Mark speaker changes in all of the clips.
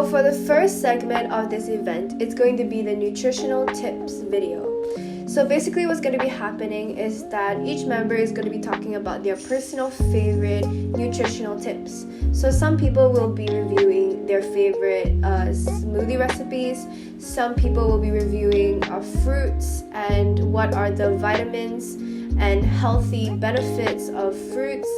Speaker 1: So for the first segment of this event, it's going to be the nutritional tips video. So basically what's going to be happening is that each member is going to be talking about their personal favorite nutritional tips. So some people will be reviewing their favorite smoothie recipes. Some people will be reviewing fruits and what are the vitamins and healthy benefits of fruits.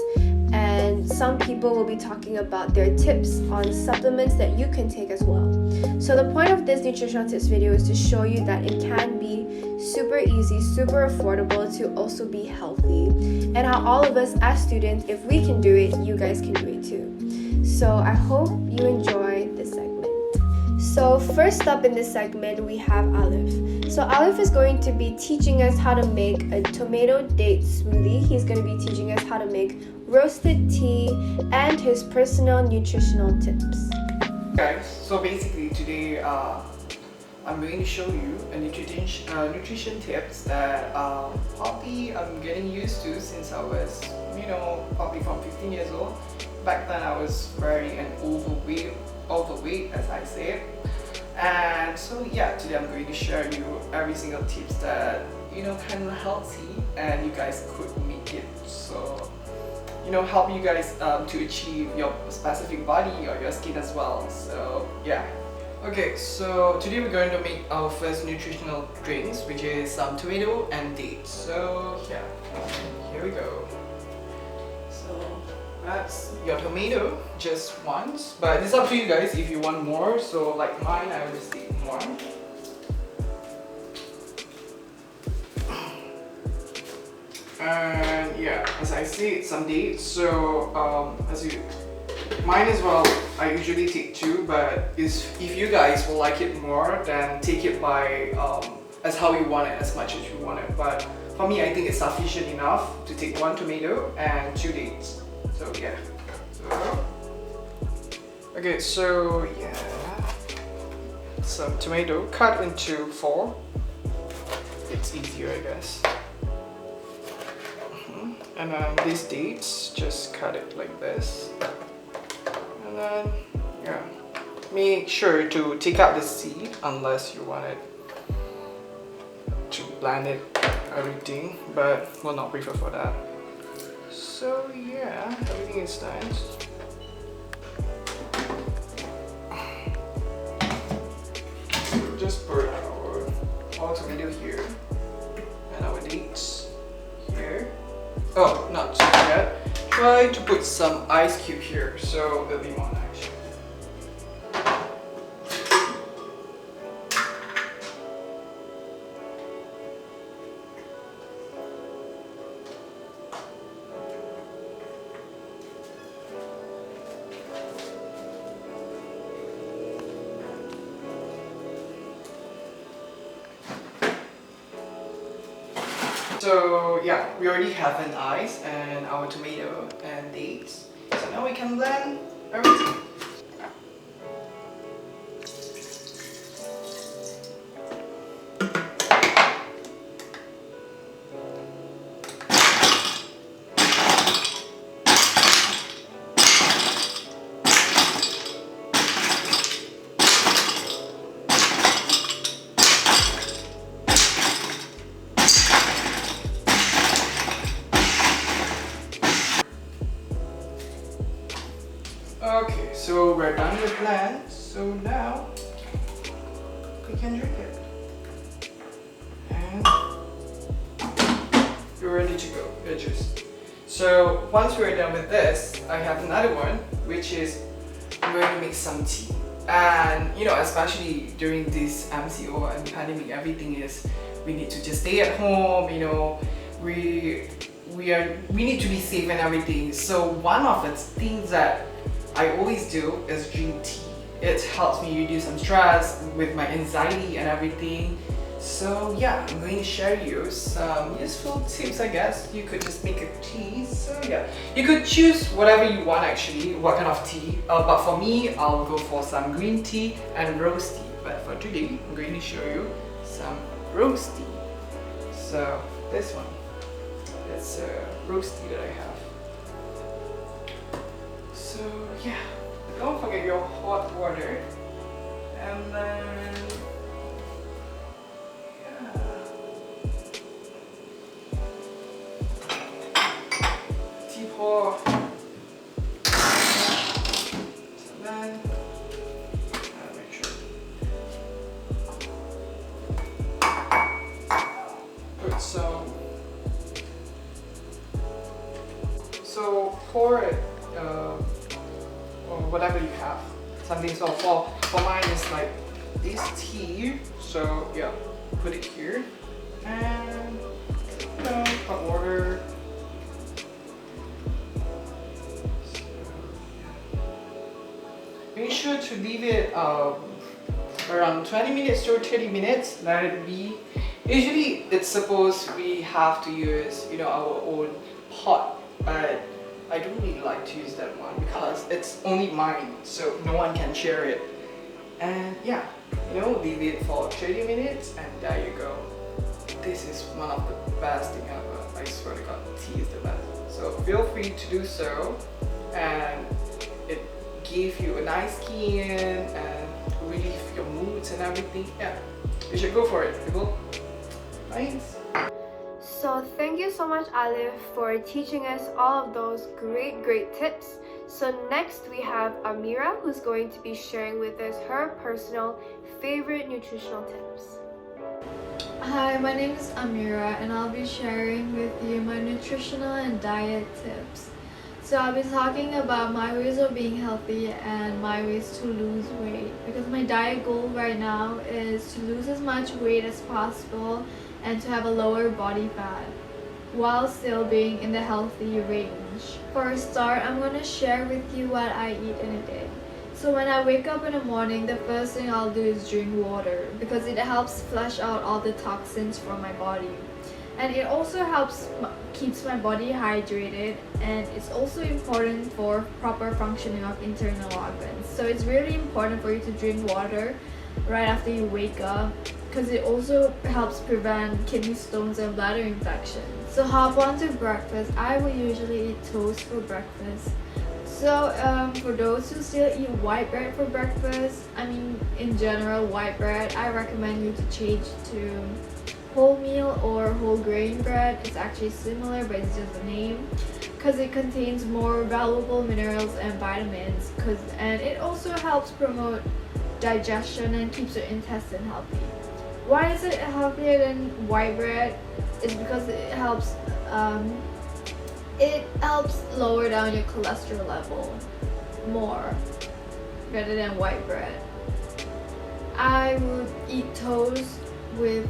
Speaker 1: And some people will be talking about their tips on supplements that you can take as well. So the point of this nutritional tips video is to show you that it can be super easy, super affordable to also be healthy, and how all of us as students, if we can do it, you guys can do it too. So I hope you enjoy this segment. So first up in this segment, we have Alif. So Alif is going to be teaching us how to make a tomato date smoothie. He's going to be teaching us how to make roasted tea and his personal nutritional tips.
Speaker 2: Guys, so basically today I'm going to show you a nutrition tips that probably I'm getting used to since I was, probably from 15 years old. Back then I was very overweight as I say. And so yeah, today I'm going to share you every single tips that kind of healthy and you guys could make it so help you guys to achieve your specific body or your skin as well. So yeah. Okay, so today we're going to make our first nutritional drinks, which is some tomato and dates. So yeah, here we go. So that's your tomato just once, but it's up to you guys if you want more. So like mine, I will just take one. And yeah, as I said, some dates. So mine as well, I usually take two, but if you guys will like it more, then take it by as how you want it, as much as you want it. But for me, I think it's sufficient enough to take one tomato and two dates. So yeah. Okay, so yeah, some tomato cut into 4. It's easier, I guess. And then these dates, just cut it like this. And then, yeah, make sure to take out the seed unless you want it to blend it, everything, but we'll not prefer for that. So yeah, everything is nice. Just put our tomato here and our dates here. Oh, not so yet. Try to put some ice cube here, so it'll be more nice. So yeah, we already have an ice and our tomato and dates. So now we can blend everything. Okay, so we're done with blend. So now we can drink it. And you're ready to go. Your juice. So once we're done with this, I have another one, which is I'm going to make some tea. And especially during this MCO and pandemic, everything is we need to just stay at home. We need to be safe and everything. So one of the things that I always do is drink tea. It helps me reduce some stress with my anxiety and everything. So yeah, I'm going to share you some useful tips, I guess. You could just make a tea. So yeah, you could choose whatever you want actually, what kind of tea. But for me, I'll go for some green tea and rose tea. But for today, I'm going to show you some rose tea. So this one, it's a rose tea that I have. So yeah, don't forget your hot water And then teapot. And then make sure. Put some. So pour it, or whatever you have. Something so for mine is like this tea. So yeah, put it here and hot water. So, yeah. Make sure to leave it around 20 minutes to 30 minutes. Let it be. Usually it's supposed we have to use our own pot, but I don't really like to use that one because it's only mine, so no one can share it. And yeah, leave it for 30 minutes and there you go. This is one of the best thing ever. I swear to God, tea is the best. So feel free to do so, and it gives you a nice skin and relieve your moods and everything. Yeah, you should go for it, people. Nice.
Speaker 1: So thank you so much, Alif, for teaching us all of those great tips. So next we have Amira, who's going to be sharing with us her personal favorite nutritional tips.
Speaker 3: Hi, my name is Amira and I'll be sharing with you my nutritional and diet tips. So I'll be talking about my ways of being healthy and my ways to lose weight, because my diet goal right now is to lose as much weight as possible and to have a lower body fat while still being in the healthy range. For a start, I'm going to share with you what I eat in a day. So when I wake up in the morning, the first thing I'll do is drink water because it helps flush out all the toxins from my body. And it also keeps my body hydrated, and it's also important for proper functioning of internal organs. So it's really important for you to drink water right after you wake up, because it also helps prevent kidney stones and bladder infections. So hop on to breakfast. I will usually eat toast for breakfast. So for those who still eat white bread for breakfast, in general white bread, I recommend you to change to wholemeal or whole grain bread. It's actually similar, but it's just a name, because it contains more valuable minerals and vitamins, and it also helps promote digestion and keeps your intestine healthy. Why is it healthier than white bread? It's because it helps lower down your cholesterol level more rather than white bread. I would eat toast with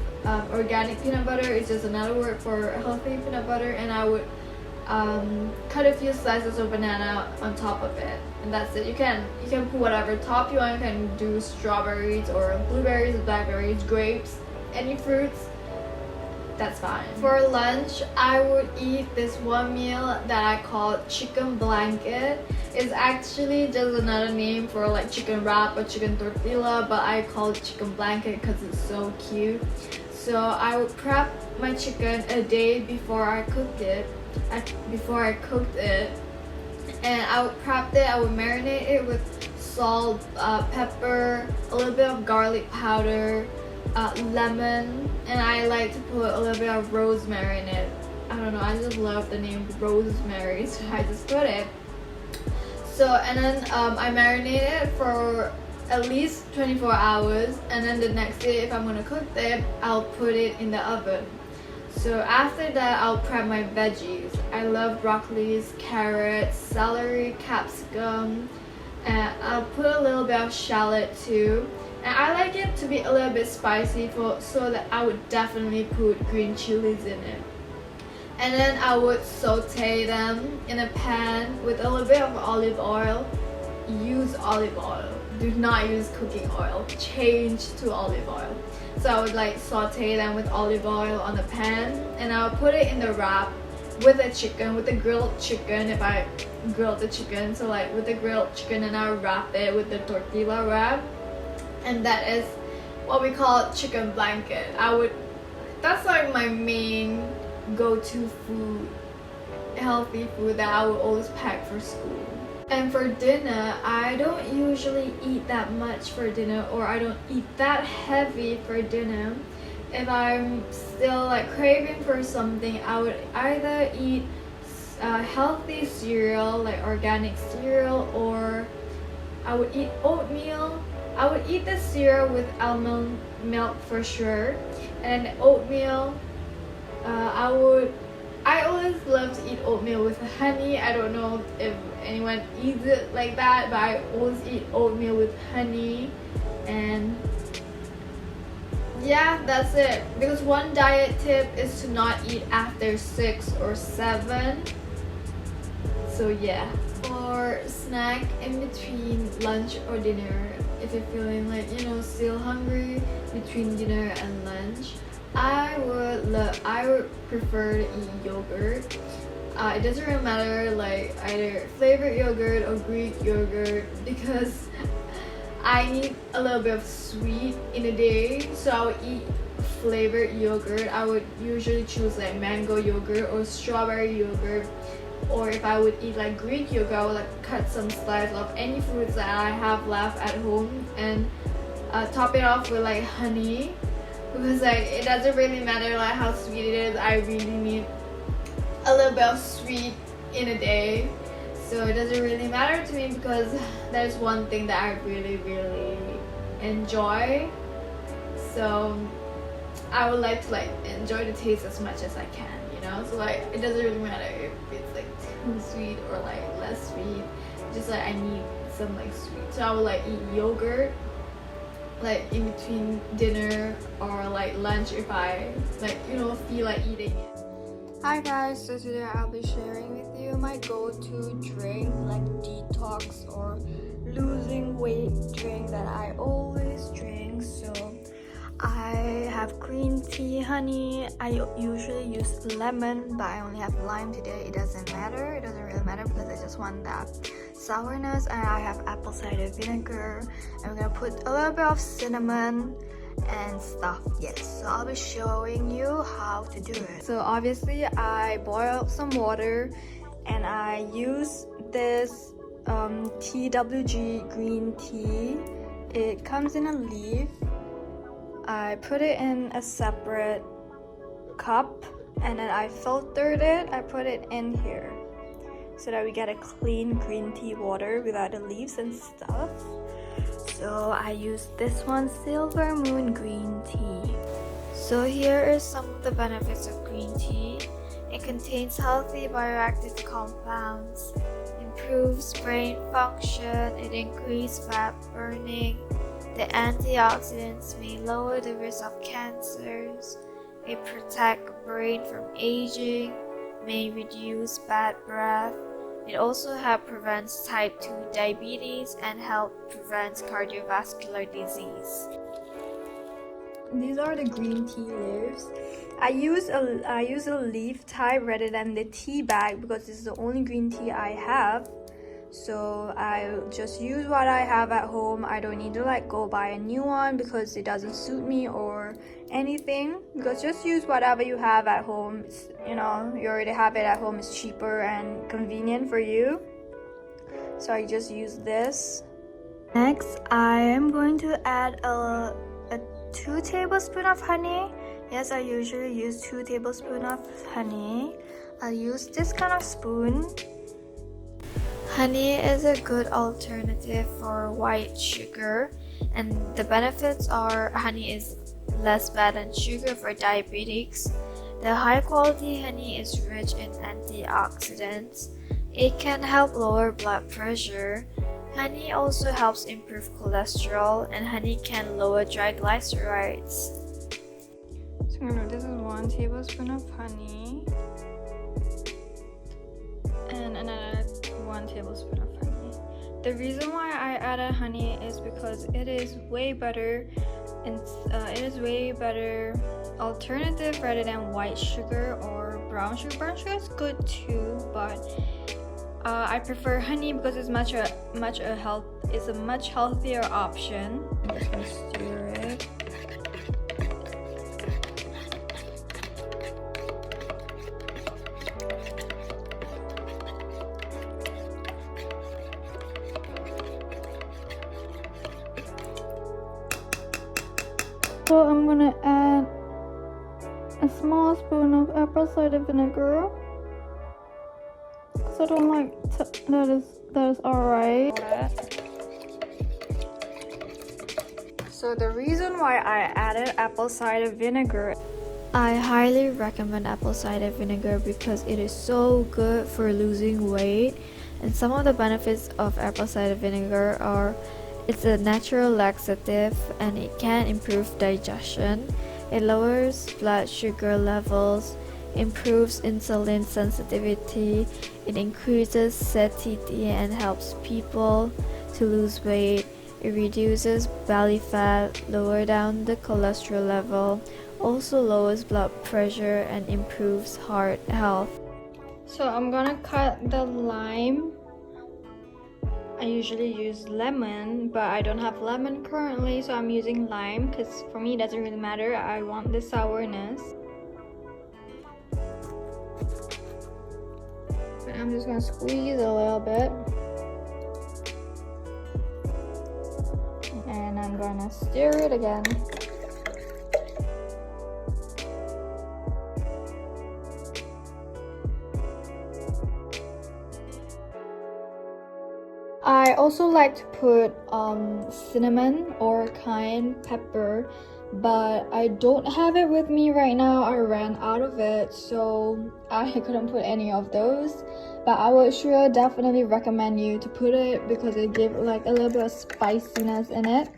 Speaker 3: organic peanut butter. It's just another word for healthy peanut butter, and I would cut a few slices of banana on top of it, and that's it. You can put whatever top you want. You can do strawberries or blueberries, blackberries, grapes, any fruits, that's fine. For lunch, I would eat this one meal that I call chicken blanket. It's actually just another name for like chicken wrap or chicken tortilla, but I call it chicken blanket because it's so cute. So I would prep my chicken a day before I cooked it. And I would prep it, I would marinate it with salt, pepper, a little bit of garlic powder, lemon, and I like to put a little bit of rosemary in it. I don't know, I just love the name rosemary, so I just put it. So, and then I marinate it for at least 24 hours, and then the next day, if I'm gonna cook it, I'll put it in the oven. So after that, I'll prep my veggies. I love broccolis, carrots, celery, capsicum, and I'll put a little bit of shallot too. And I like it to be a little bit spicy, so that I would definitely put green chilies in it. And then I would saute them in a pan with a little bit of olive oil. Use olive oil. Do not use cooking oil. Change to olive oil. So I would like saute them with olive oil on the pan, and I'll put it in the wrap with the chicken, with the grilled chicken if I grilled the chicken. So like with the grilled chicken, and I'll wrap it with the tortilla wrap. And that is what we call chicken blanket. That's like my main go-to food, healthy food that I would always pack for school. And for dinner, I don't usually eat that much for dinner, or I don't eat that heavy for dinner. If I'm still like craving for something, I would either eat healthy cereal, like organic cereal, or I would eat oatmeal. I would eat the cereal with almond milk for sure, and oatmeal. I always love to eat oatmeal with honey. I don't know if anyone eats it like that, but I always eat oatmeal with honey. And yeah, that's it. Because one diet tip is to not eat after 6 or 7. So yeah. Or snack in between lunch or dinner. If you're feeling like, still hungry between dinner and lunch, I would prefer to eat yogurt. It doesn't really matter, like either flavored yogurt or Greek yogurt, because I need a little bit of sweet in a day, so I would eat flavored yogurt. I would usually choose like mango yogurt or strawberry yogurt. Or if I would eat like Greek yogurt, I would like cut some slice of any fruits that I have left at home and top it off with like honey. Because like it doesn't really matter like how sweet it is, I really need a little bit of sweet in a day. So it doesn't really matter to me, because there's one thing that I really enjoy. So I would like to like enjoy the taste as much as I can, so like it doesn't really matter if it's like too sweet or like less sweet. Just like I need some like sweet. So I would like eat yogurt like in between dinner or like lunch if I like feel like eating it.
Speaker 4: Hi guys, so today I'll be sharing with you my go-to drink, like detox or losing weight drink that I always drink. So I have green tea, honey. I usually use lemon, but I only have lime today. It doesn't really matter because I just want that sourness. And I have apple cider vinegar, and we're gonna put a little bit of cinnamon and stuff. Yes, so I'll be showing you how to do it. So obviously I boil some water and I use this TWG green tea. It comes in a leaf. I put it in a separate cup and then I filtered it. I put it in here so that we get a clean green tea water without the leaves and stuff. So I use this one, Silver Moon green tea. So here is some of the benefits of green tea. It contains healthy bioactive compounds, improves brain function, it increases fat burning. The antioxidants may lower the risk of cancers, may protect brain from aging, may reduce bad breath. It also prevents type 2 diabetes and prevents cardiovascular disease. These are the green tea leaves. I use a leaf type rather than the tea bag because this is the only green tea I have. So I just use what I have at home. I don't need to like go buy a new one because it doesn't suit me or anything. Because just use whatever you have at home. It's, you already have it at home. It's cheaper and convenient for you. So I just use this. Next, I am going to add a 2 tablespoons of honey. Yes, I usually use 2 tablespoons of honey. I'll use this kind of spoon.
Speaker 3: Honey is a good alternative for white sugar, and the benefits are honey is less bad than sugar for diabetics. The high quality honey is rich in antioxidants. It can help lower blood pressure. Honey also helps improve cholesterol, and honey can lower triglycerides.
Speaker 4: So this is 1 tablespoon of honey and another 1 tablespoon of honey. The reason why I added honey is because it is way better and it is way better alternative rather than white sugar or brown sugar. Brown sugar is good too, but I prefer honey because it's a much healthier option. I'm just gonna stir it.
Speaker 3: I'm gonna add a small spoon of apple cider vinegar. So I don't like that is alright. So the reason why I added apple cider vinegar, I highly recommend apple cider vinegar because it is so good for losing weight. And some of the benefits of apple cider vinegar are it's a natural laxative and it can improve digestion. It lowers blood sugar levels, improves insulin sensitivity, it increases satiety and helps people to lose weight. It reduces belly fat, lower down the cholesterol level, also lowers blood pressure and improves heart health. So I'm gonna cut the lime. I usually use lemon, but I don't have lemon currently, so I'm using lime because for me it doesn't really matter. I want the sourness. But I'm just gonna squeeze a little bit. And I'm gonna stir it again. I also like to put cinnamon or cayenne pepper, but I don't have it with me right now. I ran out of it, so I couldn't put any of those. But I would sure definitely recommend you to put it because it gives like a little bit of spiciness in it.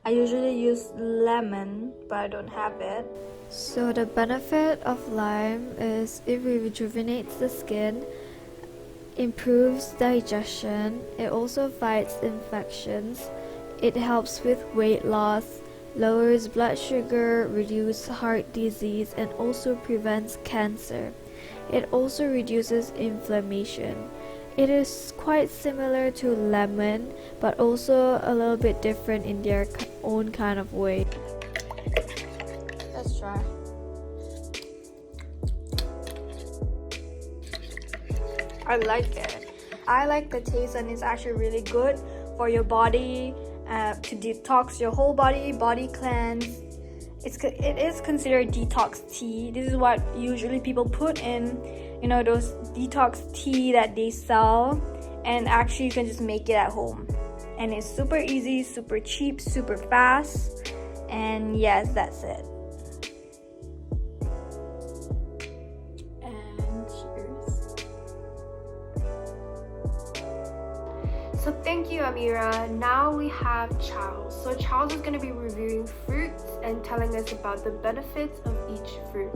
Speaker 3: I usually use lemon, but I don't have it. So the benefit of lime is it rejuvenates the skin, improves digestion, it also fights infections, it helps with weight loss, lowers blood sugar, reduces heart disease, and also prevents cancer. It also reduces inflammation. It is quite similar to lemon, but also a little bit different in their own kind of way. Let's try. I like it. I like the taste, and it's actually really good for your body to detox your whole body cleanse. It is considered detox tea. This is what usually people put in, you know, those detox tea that they sell, and actually you can just make it at home. And it's super easy, super cheap, super fast, and yes, that's it.
Speaker 1: So thank you, Amira. Now we have Charles. So Charles is going to be reviewing fruits and telling us about the benefits of each fruit.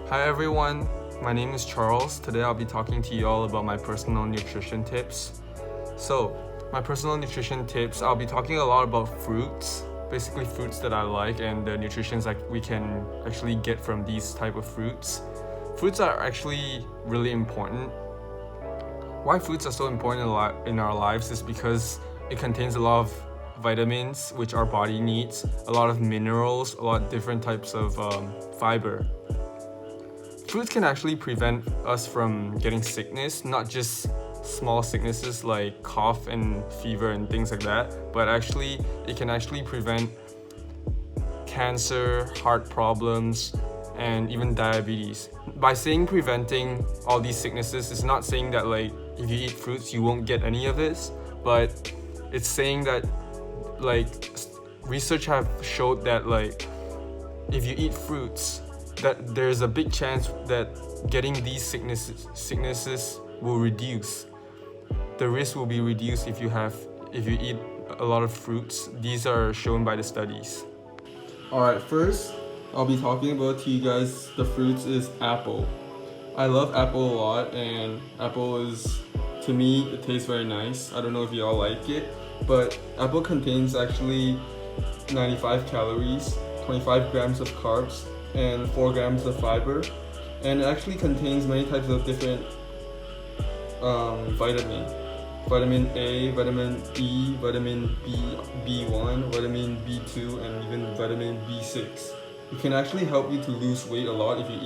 Speaker 5: Hi everyone, my name is Charles. Today I'll be talking to you all about my personal nutrition tips. So, my personal nutrition tips, I'll be talking a lot about fruits, basically fruits that I like and the nutritions that we can actually get from these type of fruits. Fruits are actually really important. Why fruits are so important in our lives is because it contains a lot of vitamins which our body needs, a lot of minerals, a lot of different types of fiber. Fruits can actually prevent us from getting sickness, not just small sicknesses like cough and fever and things like that, but actually it can actually prevent cancer, heart problems, and even diabetes. By saying preventing all these sicknesses, it's not saying that like if you eat fruits you won't get any of this, but it's saying that like research have showed that like if you eat fruits, that there's a big chance that getting these sicknesses will reduce. The risk will be reduced if you eat a lot of fruits. These are shown by the studies. Alright, first I'll be talking about to you guys the fruits is apple. I love apple a lot, and apple is, to me, it tastes very nice. I don't know if y'all like it, but apple contains actually 95 calories, 25 grams of carbs, and 4 grams of fiber, and it actually contains many types of different vitamin A, vitamin E, vitamin B1, vitamin B2, and even vitamin B6. It can actually help you to lose weight a lot if you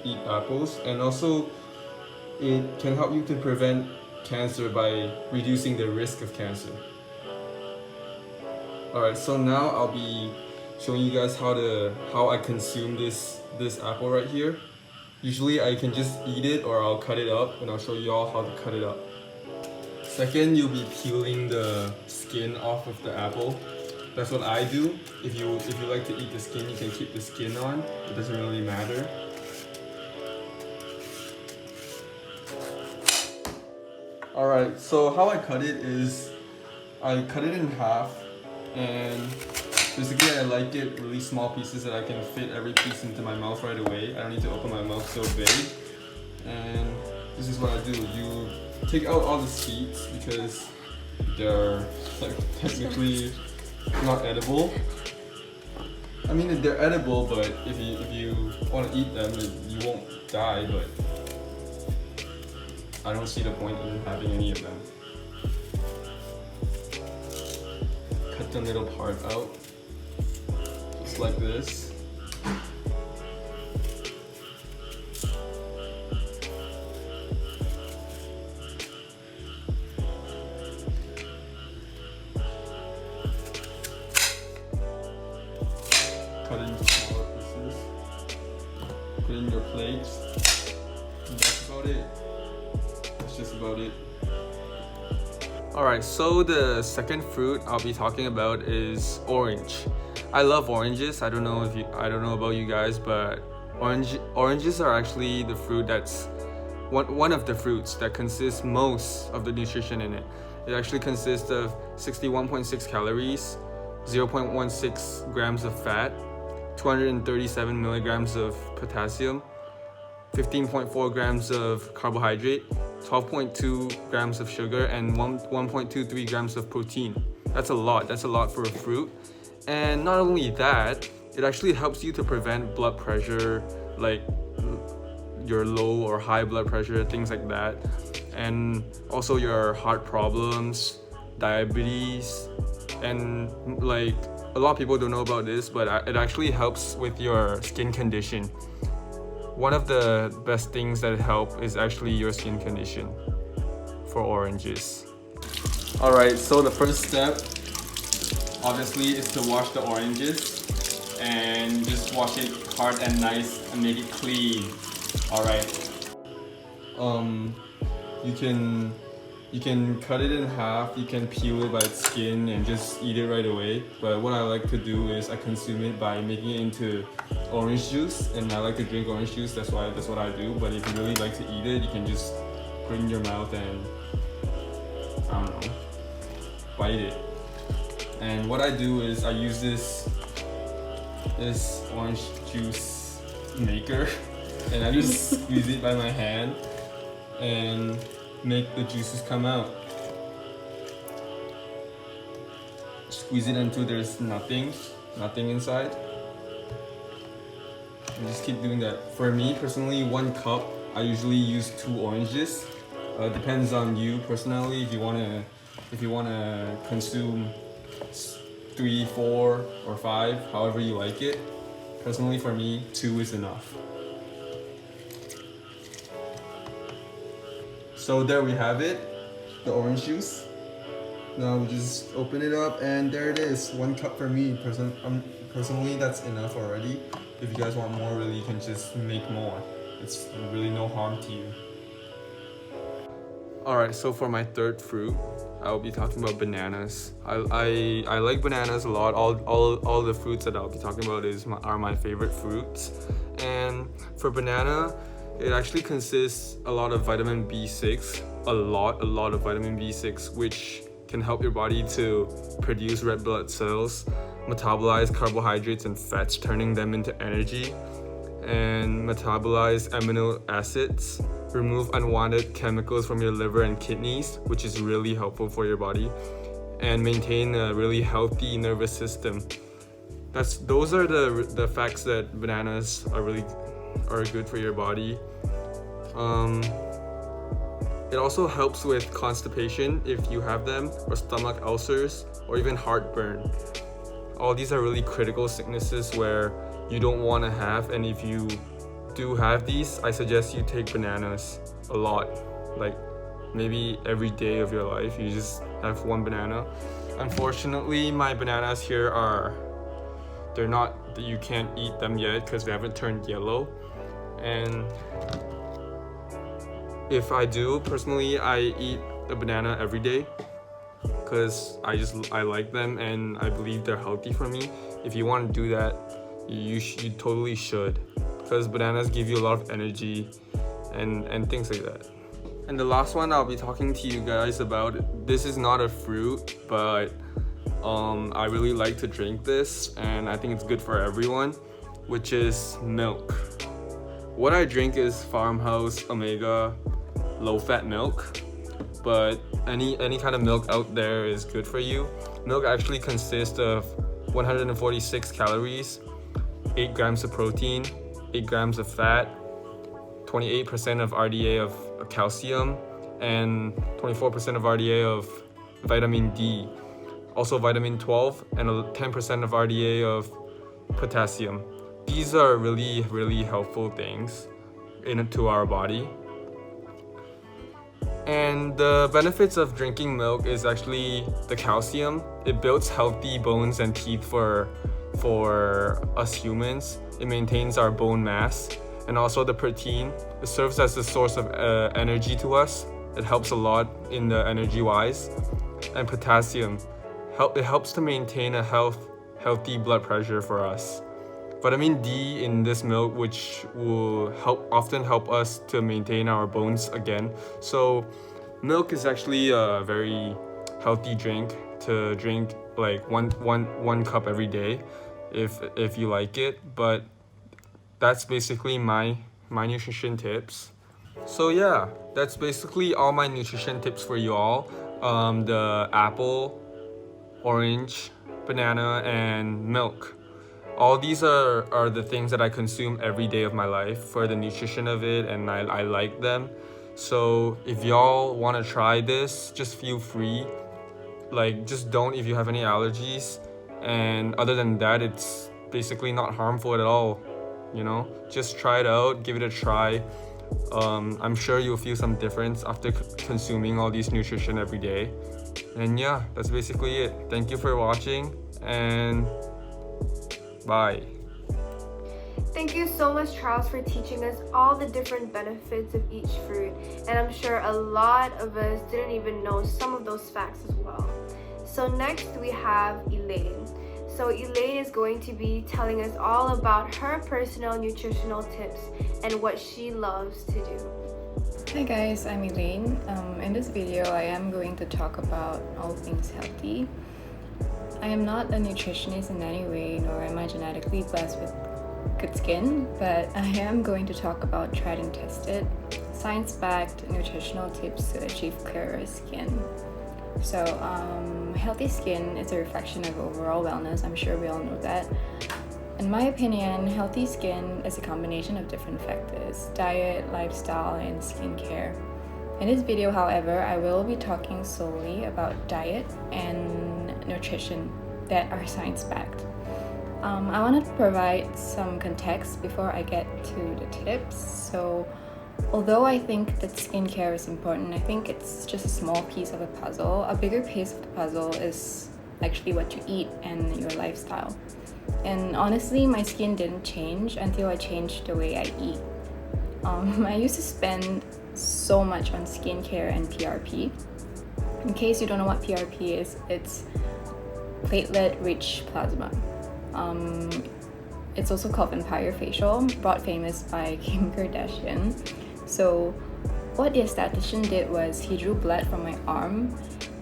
Speaker 5: eat apples, and also it can help you to prevent cancer by reducing the risk of cancer. Alright, so now I'll be showing you guys how I consume this apple right here. Usually I can just eat it or I'll cut it up, and I'll show you all how to cut it up. Second, you'll be peeling the skin off of the apple. That's what I do. If you like to eat the skin, you can keep the skin on. It doesn't really matter. Alright, so how I cut it is I cut it in half, and basically I like it really small pieces that I can fit every piece into my mouth right away. I don't need to open my mouth so big. And this is what I do. You take out all the seeds because they're like technically not edible. I mean, they're edible, but if you want to eat them, you won't die, but I don't see the point in having any of them. Cut the middle part out, just like this. Cut it into smaller pieces. Put it in your plates. And that's about it. That's just about it. Alright, so the second fruit I'll be talking about is orange. I love oranges. I don't know about you guys, but oranges are actually the fruit that's one of the fruits that consists most of the nutrition in it. It actually consists of 61.6 calories, 0.16 grams of fat, 237 milligrams of potassium, 15.4 grams of carbohydrate, 12.2 grams of sugar, and 1.23 grams of protein. That's a lot for a fruit. And not only that, it actually helps you to prevent blood pressure, like your low or high blood pressure, things like that. And also your heart problems, diabetes, and like a lot of people don't know about this, but it actually helps with your skin condition. One of the best things that help is actually your skin condition for oranges. Alright, so the first step obviously is to wash the oranges, and just wash it hard and nice and make it clean. Alright. You can cut it in half, you can peel it by its skin and just eat it right away. But what I like to do is I consume it by making it into orange juice, and I like to drink orange juice, that's what I do. But if you really like to eat it, you can just put it in your mouth and, I don't know, bite it. And what I do is I use this orange juice maker, and I just squeeze it by my hand and make the juices come out. Squeeze it until there's nothing inside. And just keep doing that. For me personally, 1 cup, I usually use 2 oranges. Depends on you personally. If you wanna consume 3, 4, or 5, however you like it. Personally, for me, 2 is enough. So there we have it, the orange juice. Now we just open it up, and there it is. 1 cup for me. Personally, that's enough already. If you guys want more, really, you can just make more. It's really no harm to you. Alright, so for my third fruit, I'll be talking about bananas. I like bananas a lot. All the fruits that I'll be talking about are my favorite fruits. And for banana, it actually consists a lot of vitamin B6, a lot of vitamin B6, which can help your body to produce red blood cells, metabolize carbohydrates and fats, turning them into energy, and metabolize amino acids, remove unwanted chemicals from your liver and kidneys, which is really helpful for your body, and maintain a really healthy nervous system. Those are the facts that bananas are good for your body. It also helps with constipation if you have them, or stomach ulcers, or even heartburn. All these are really critical sicknesses where you don't want to have, and if you do have these, I suggest you take bananas a lot, like maybe every day of your life. You just have 1 banana. Unfortunately, my bananas here they're not, you can't eat them yet because they haven't turned yellow. And if I do, personally, I eat a banana every day because I like them and I believe they're healthy for me. If you want to do that, you totally should, because bananas give you a lot of energy and things like that. And the last one I'll be talking to you guys about, this is not a fruit, but I really like to drink this and I think it's good for everyone, which is milk. What I drink is Farmhouse Omega low-fat milk, but any kind of milk out there is good for you. Milk actually consists of 146 calories, 8 grams of protein, 8 grams of fat, 28% of RDA of calcium, and 24% of RDA of vitamin D. Also vitamin 12 and 10% of RDA of potassium. These are really, really helpful things to our body. And the benefits of drinking milk is actually the calcium. It builds healthy bones and teeth for us humans. It maintains our bone mass. And also the protein, it serves as a source of energy to us. It helps a lot in the energy wise. And potassium, it helps to maintain a healthy blood pressure for us. Vitamin D in this milk, which will often help us to maintain our bones again. So milk is actually a very healthy drink to drink, like one cup every day if you like it. But that's basically my nutrition tips. So yeah, that's basically all my nutrition tips for you all. The apple, orange, banana, and milk. All these are the things that I consume every day of my life for the nutrition of it, and I like them. So if y'all want to try this, just feel free. Like, just don't if you have any allergies. And other than that, it's basically not harmful at all. You know, just try it out, give it a try. I'm sure you'll feel some difference after consuming all these nutrition every day. And yeah, that's basically it. Thank you for watching, and bye.
Speaker 1: Thank you so much, Charles, for teaching us all the different benefits of each fruit. And I'm sure a lot of us didn't even know some of those facts as well. So next we have Elaine. So Elaine is going to be telling us all about her personal nutritional tips and what she loves to do.
Speaker 6: Hi guys, I'm Elaine. In this video, I am going to talk about all things healthy. I am not a nutritionist in any way, nor am I genetically blessed with good skin, but I am going to talk about tried and tested, science-backed nutritional tips to achieve clearer skin. So, healthy skin is a reflection of overall wellness. I'm sure we all know that. In my opinion, healthy skin is a combination of different factors: diet, lifestyle, and skincare. In this video, however, I will be talking solely about diet and nutrition that are science-backed. I want to provide some context before I get to the tips. So, although I think that skincare is important, I think it's just a small piece of the puzzle. A bigger piece of the puzzle is actually what you eat and your lifestyle. And honestly, my skin didn't change until I changed the way I eat. I used to spend so much on skincare and PRP. In case you don't know what PRP is, it's platelet-rich plasma. It's also called vampire facial, brought famous by Kim Kardashian. So what the statistician did was he drew blood from my arm,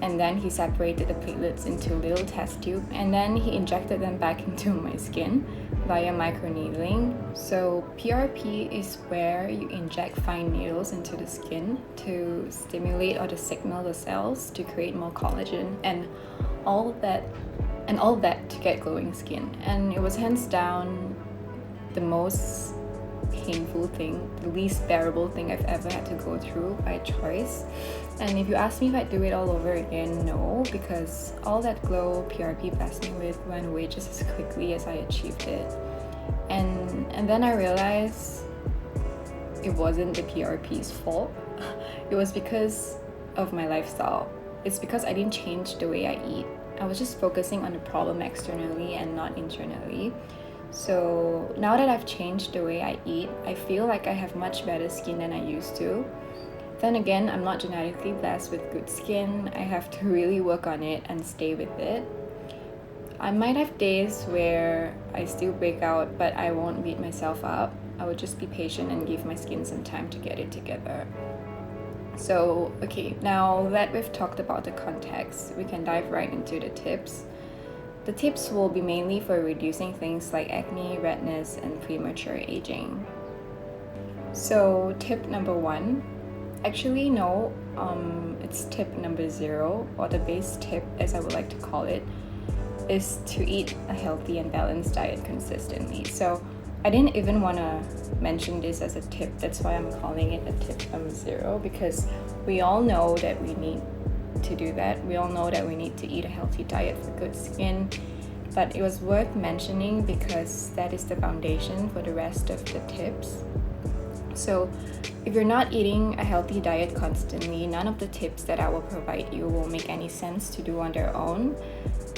Speaker 6: and then he separated the platelets into a little test tube, and then he injected them back into my skin via microneedling. So PRP is where you inject fine needles into the skin to stimulate or to signal the cells to create more collagen and all that to get glowing skin. And it was hands down the most painful thing, the least bearable thing I've ever had to go through by choice. And if you ask me if I'd do it all over again, no, because all that glow PRP blessed me with went away just as quickly as I achieved it. And then I realized it wasn't the PRP's fault. It was because of my lifestyle. It's because I didn't change the way I eat. I was just focusing on the problem externally and not internally. So now that I've changed the way I eat, I feel like I have much better skin than I used to. Then again, I'm not genetically blessed with good skin. I have to really work on it and stay with it. I might have days where I still break out, but I won't beat myself up. I would just be patient and give my skin some time to get it together. So, okay, now that we've talked about the context, we can dive right into the tips. The tips will be mainly for reducing things like acne, redness, and premature aging. So, tip number 1. Actually, no, it's tip number 0, or the base tip, as I would like to call it, is to eat a healthy and balanced diet consistently. So I didn't even want to mention this as a tip. That's why I'm calling it a tip number 0, because we all know that we need to do that. We all know that we need to eat a healthy diet for good skin. But it was worth mentioning because that is the foundation for the rest of the tips. So if you're not eating a healthy diet constantly, none of the tips that I will provide you will make any sense to do on their own.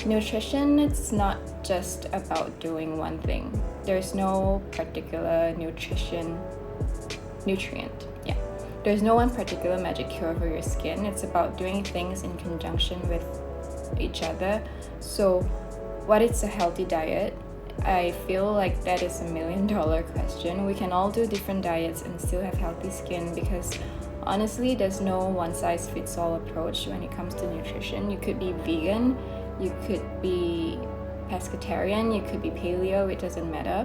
Speaker 6: Nutrition, it's not just about doing one thing. There's no particular nutrient. There's no one particular magic cure for your skin. It's about doing things in conjunction with each other. So what is a healthy diet? I feel like that is $1 million question. We can all do different diets and still have healthy skin, because honestly, there's no one-size-fits-all approach when it comes to nutrition. You could be vegan, you could be pescatarian, you could be paleo, it doesn't matter.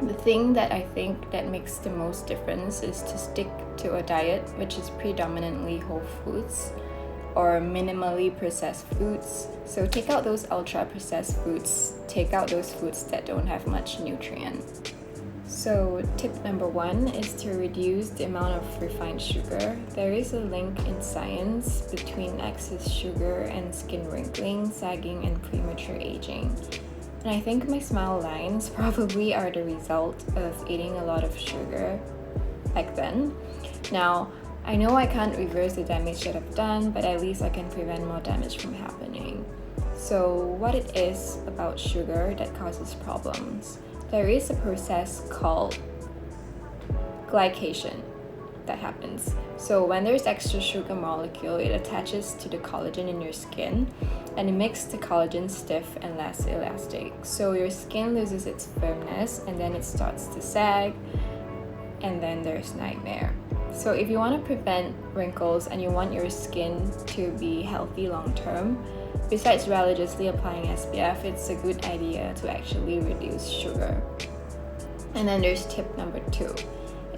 Speaker 6: The thing that I think that makes the most difference is to stick to a diet which is predominantly whole foods or minimally processed foods. So take out those ultra processed foods, take out those foods that don't have much nutrient. So tip number 1 is to reduce the amount of refined sugar. There is a link in science between excess sugar and skin wrinkling, sagging, and premature aging. And I think my smile lines probably are the result of eating a lot of sugar back then. Now, I know I can't reverse the damage that I've done, but at least I can prevent more damage from happening. So what it is about sugar that causes problems? There is a process called glycation that happens. So when there's extra sugar molecule, it attaches to the collagen in your skin and it makes the collagen stiff and less elastic. So your skin loses its firmness and then it starts to sag, and then there's nightmare. So if you want to prevent wrinkles and you want your skin to be healthy long term, besides religiously applying SPF, it's a good idea to actually reduce sugar. And then there's tip number 2,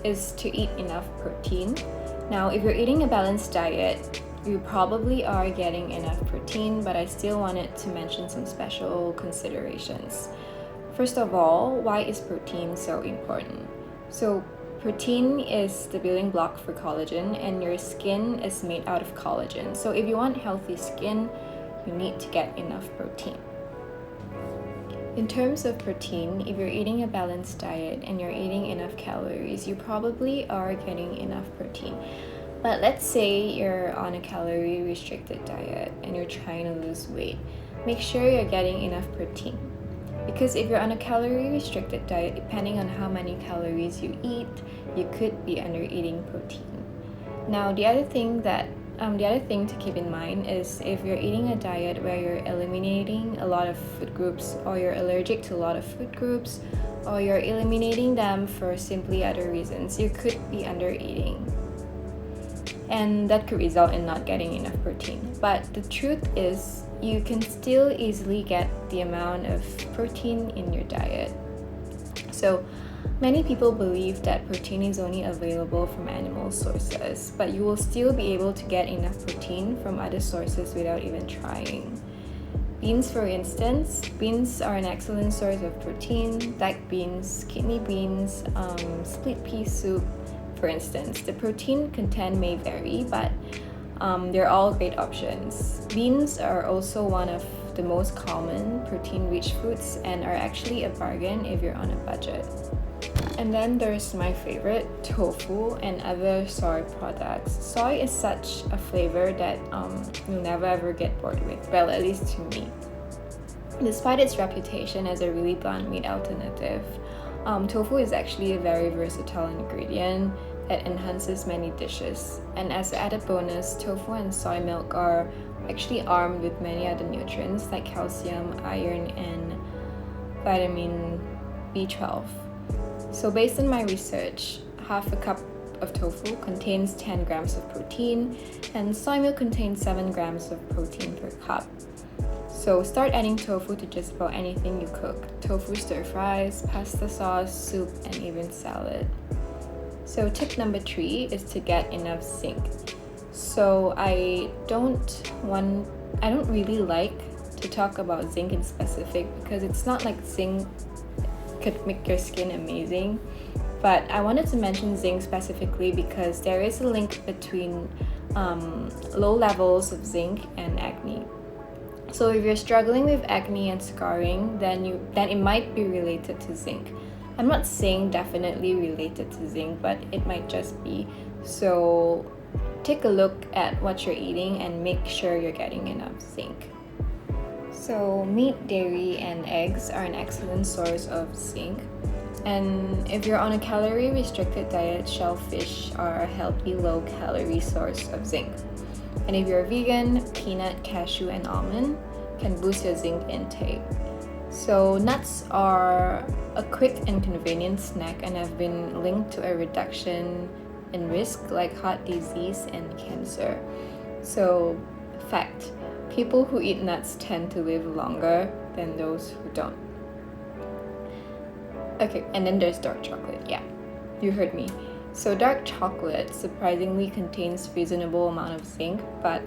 Speaker 6: is to eat enough protein. Now, if you're eating a balanced diet, you probably are getting enough protein, but I still wanted to mention some special considerations. First of all, why is protein so important? So protein is the building block for collagen, and your skin is made out of collagen. So if you want healthy skin, you need to get enough protein. In terms of protein, if you're eating a balanced diet and you're eating enough calories, you probably are getting enough protein. But let's say you're on a calorie restricted diet and you're trying to lose weight. Make sure you're getting enough protein. Because if you're on a calorie restricted diet, depending on how many calories you eat, you could be under eating protein. Now, the other thing to keep in mind is if you're eating a diet where you're eliminating a lot of food groups, or you're allergic to a lot of food groups, or you're eliminating them for simply other reasons, you could be under eating. And that could result in not getting enough protein. But the truth is, you can still easily get the amount of protein in your diet. So many people believe that protein is only available from animal sources, but you will still be able to get enough protein from other sources without even trying. Beans, for instance, beans are an excellent source of protein. Black beans, kidney beans, split pea soup, for instance. The protein content may vary, but they're all great options. Beans are also one of the most common protein-rich foods and are actually a bargain if you're on a budget. And then there's my favorite, tofu and other soy products. Soy is such a flavor that you'll never ever get bored with, well, at least to me. Despite its reputation as a really bland meat alternative, tofu is actually a very versatile ingredient that enhances many dishes. And as an added bonus, tofu and soy milk are actually armed with many other nutrients like calcium, iron, and vitamin B12. So based on my research, half a cup of tofu contains 10 grams of protein, and soy milk contains 7 grams of protein per cup. So start adding tofu to just about anything you cook. Tofu stir fries, pasta sauce, soup, and even salad. So tip number 3 is to get enough zinc. So I don't really like to talk about zinc in specific because it's not like zinc could make your skin amazing, but I wanted to mention zinc specifically because there is a link between low levels of zinc and acne. So if you're struggling with acne and scarring, then it might be related to zinc. I'm not saying definitely related to zinc, but it might just be. So take a look at what you're eating and make sure you're getting enough zinc. So meat, dairy, and eggs are an excellent source of zinc. And if you're on a calorie-restricted diet, shellfish are a healthy, low-calorie source of zinc. And if you're vegan, peanut, cashew, and almond can boost your zinc intake. So nuts are a quick and convenient snack and have been linked to a reduction in risk like heart disease and cancer. So fact, people who eat nuts tend to live longer than those who don't. Okay, and then there's dark chocolate. Yeah, you heard me. So dark chocolate surprisingly contains reasonable amount of zinc, but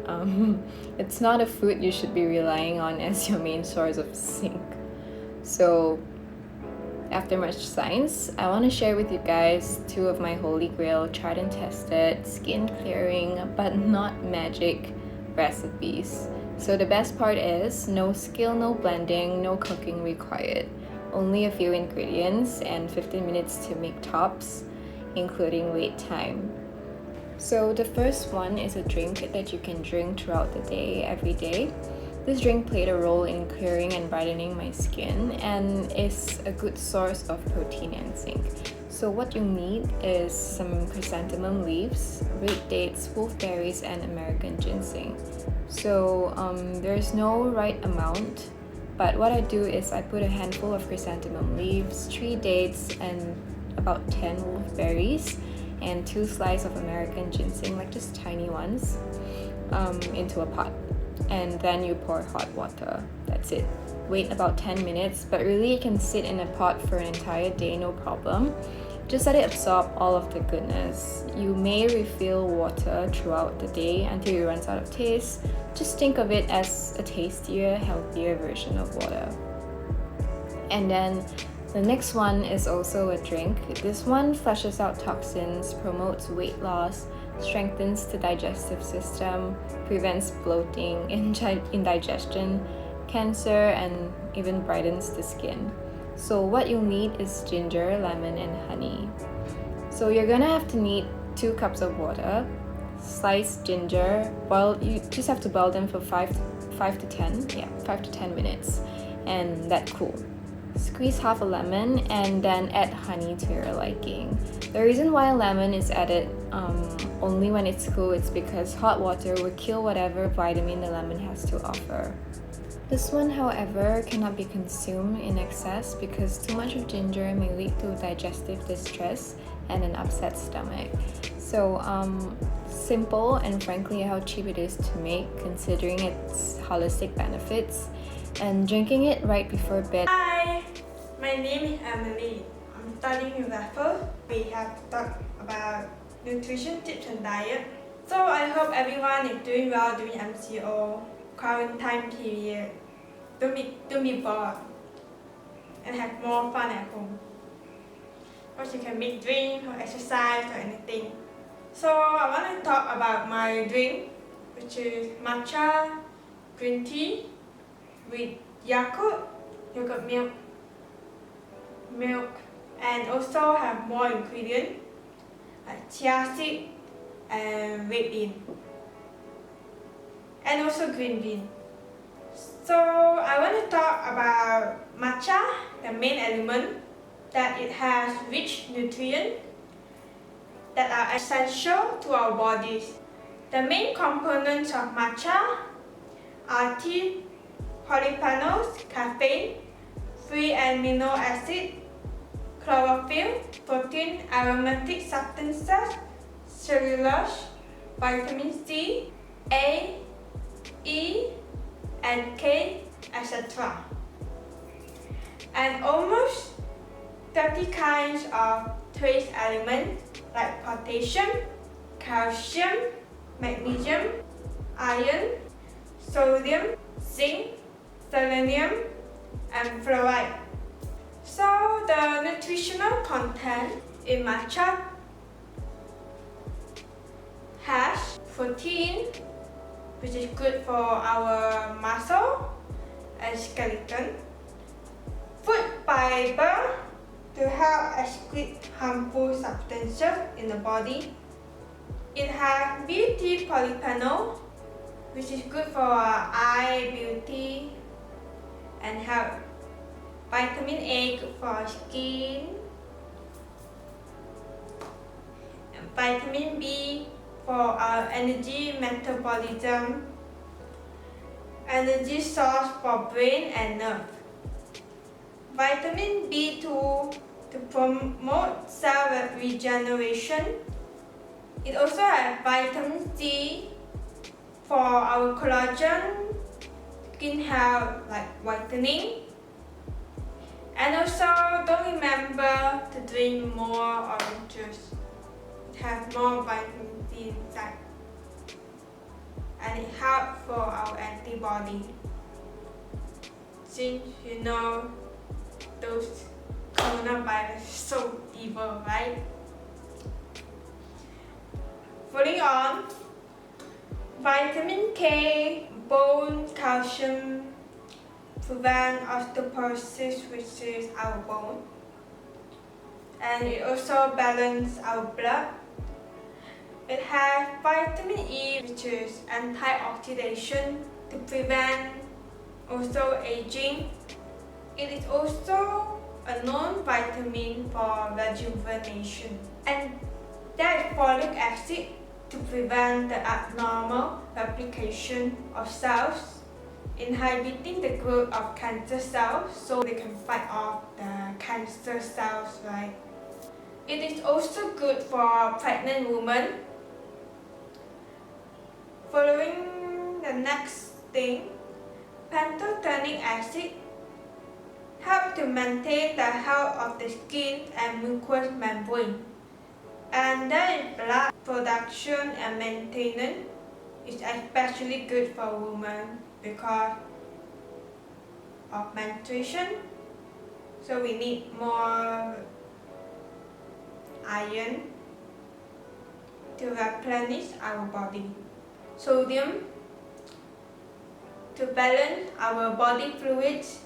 Speaker 6: it's not a food you should be relying on as your main source of zinc. So after much science, I want to share with you guys 2 of my holy grail, tried and tested, skin clearing, but not magic recipes. So the best part is no skill, no blending, no cooking required. Only a few ingredients and 15 minutes to make tops, including wait time. So the first one is a drink that you can drink throughout the day, every day. This drink played a role in clearing and brightening my skin and is a good source of protein and zinc. So what you need is some chrysanthemum leaves, red dates, wolfberries, and American ginseng. So there's no right amount, but what I do is I put a handful of chrysanthemum leaves, 3 dates, and about 10 wolfberries, and 2 slices of American ginseng, like just tiny ones, into a pot. And then you pour hot water. That's it. Wait about 10 minutes, but really it can sit in a pot for an entire day, no problem. Just let it absorb all of the goodness. You may refill water throughout the day until it runs out of taste. Just think of it as a tastier, healthier version of water. And then the next one is also a drink. This one flushes out toxins, promotes weight loss, strengthens the digestive system, prevents bloating, indigestion, cancer, and even brightens the skin. So what you'll need is ginger, lemon, and honey. So you're gonna have to need 2 cups of water, sliced ginger, you just have to boil them for 5 to 10 minutes, and let cool. Squeeze half a lemon and then add honey to your liking. The reason why lemon is added only when it's cool is because hot water will kill whatever vitamin the lemon has to offer. This one, however, cannot be consumed in excess because too much of ginger may lead to digestive distress and an upset stomach. So simple and frankly how cheap it is to make considering its holistic benefits, and drinking it right before bed.
Speaker 7: Hi, my name is Emily. I'm studying in Raffles. We have talked about nutrition tips and diet. So I hope everyone is doing well during MCO quarantine period. Don't be bored and have more fun at home. Or you can make drink or exercise or anything. So I want to talk about my drink, which is matcha green tea with Yakult, yogurt milk, and also have more ingredients like chia seed and red bean and also green bean. So I want to talk about matcha, the main element, that it has rich nutrients that are essential to our bodies. The main components of matcha are tea, polyphenols, caffeine, free amino acid, chlorophyll, protein, aromatic substances, cellulose, vitamin C, A, E, and K, etc. And almost 30 kinds of trace elements like potassium, calcium, magnesium, iron, sodium, zinc, selenium, and fluoride. So the nutritional content in matcha has protein, which is good for our muscle and skeleton, food fiber to help excrete harmful substances in the body. It has beauty polyphenol, which is good for eye beauty and health. Vitamin A good for skin. And vitamin B for our energy metabolism. Energy source for brain and nerve. Vitamin B2 to promote cell regeneration. It also has vitamin C for our collagen, skin health like whitening. And also don't remember to drink more orange juice. It has more vitamin C inside. And it helps for our antibody. Since you know those coronavirus so evil, right? Moving on, vitamin K, bone calcium, prevent osteoporosis, which is our bone, and it also balances our blood. It has vitamin E, which is antioxidant to prevent also aging. It is also a non-vitamin for rejuvenation, and there is folic acid to prevent the abnormal replication of cells, inhibiting the growth of cancer cells so they can fight off the cancer cells, right? It is also good for pregnant women. Following the next thing, pantothenic acid help to maintain the health of the skin and mucous membrane. And then blood production and maintenance is especially good for women because of menstruation. So we need more iron to replenish our body. Sodium to balance our body fluids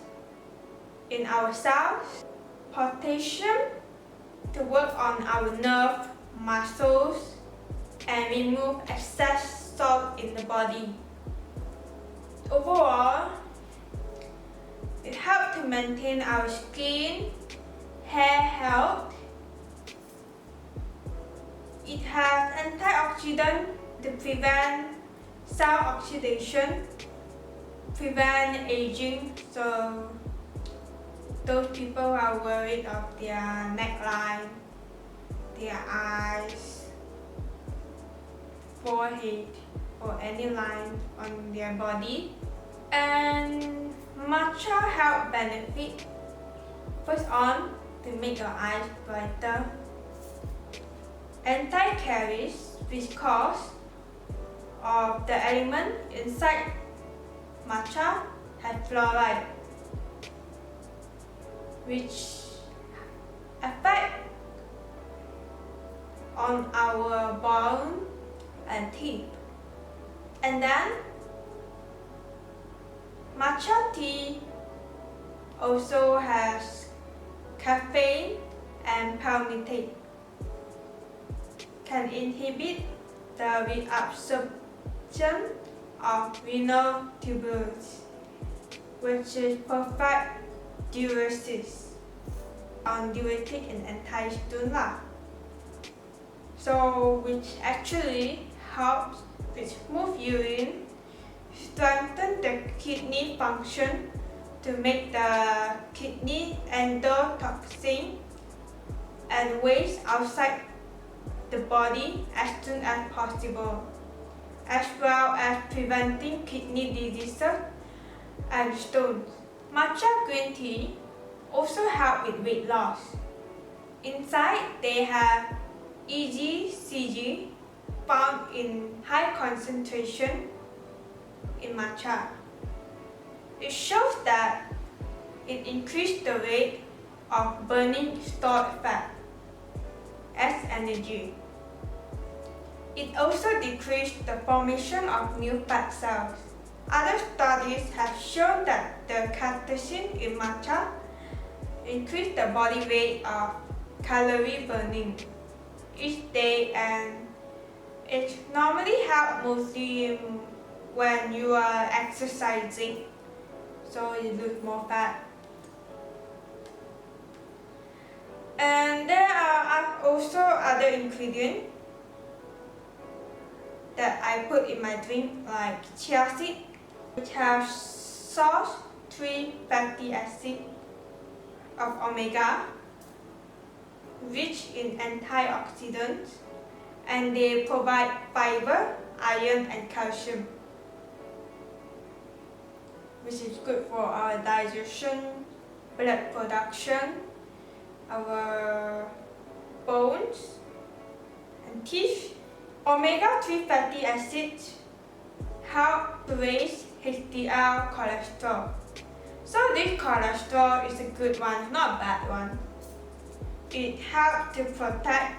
Speaker 7: in our cells. Potassium to work on our nerve, muscles, and remove excess salt in the body. Overall, it helps to maintain our skin, hair health. It has antioxidant to prevent cell oxidation, prevent aging. So those people who are worried of their neckline, their eyes, forehead, or any line on their body. And matcha health benefit. First on, to make your eyes brighter. Anti-caries, because of the element inside matcha has fluoride, which affect on our bone and teeth. And then matcha tea also has caffeine and palmitate can inhibit the reabsorption of renal tubules, which is perfect diuresis on diuretic and anti-stool. So which actually helps with smooth urine, strengthen the kidney function to make the kidney endotoxin and waste outside the body as soon as possible, as well as preventing kidney diseases and stones. Matcha green tea also help with weight loss. Inside, they have EGCG found in high concentration in matcha. It shows that it increased the rate of burning stored fat as energy. It also decreased the formation of new fat cells. Other studies have shown that the catechin in matcha increase the body weight of calorie burning each day, and it normally helps mostly when you are exercising, so you lose more fat. And there are also other ingredients that I put in my drink, like chia seed, which has source 3 fatty acid of omega, rich in antioxidants, and they provide fiber, iron, and calcium, which is good for our digestion, blood production, our bones, and teeth. Omega-3 fatty acids help to raise HDL cholesterol. So this cholesterol is a good one, not a bad one. It helps to protect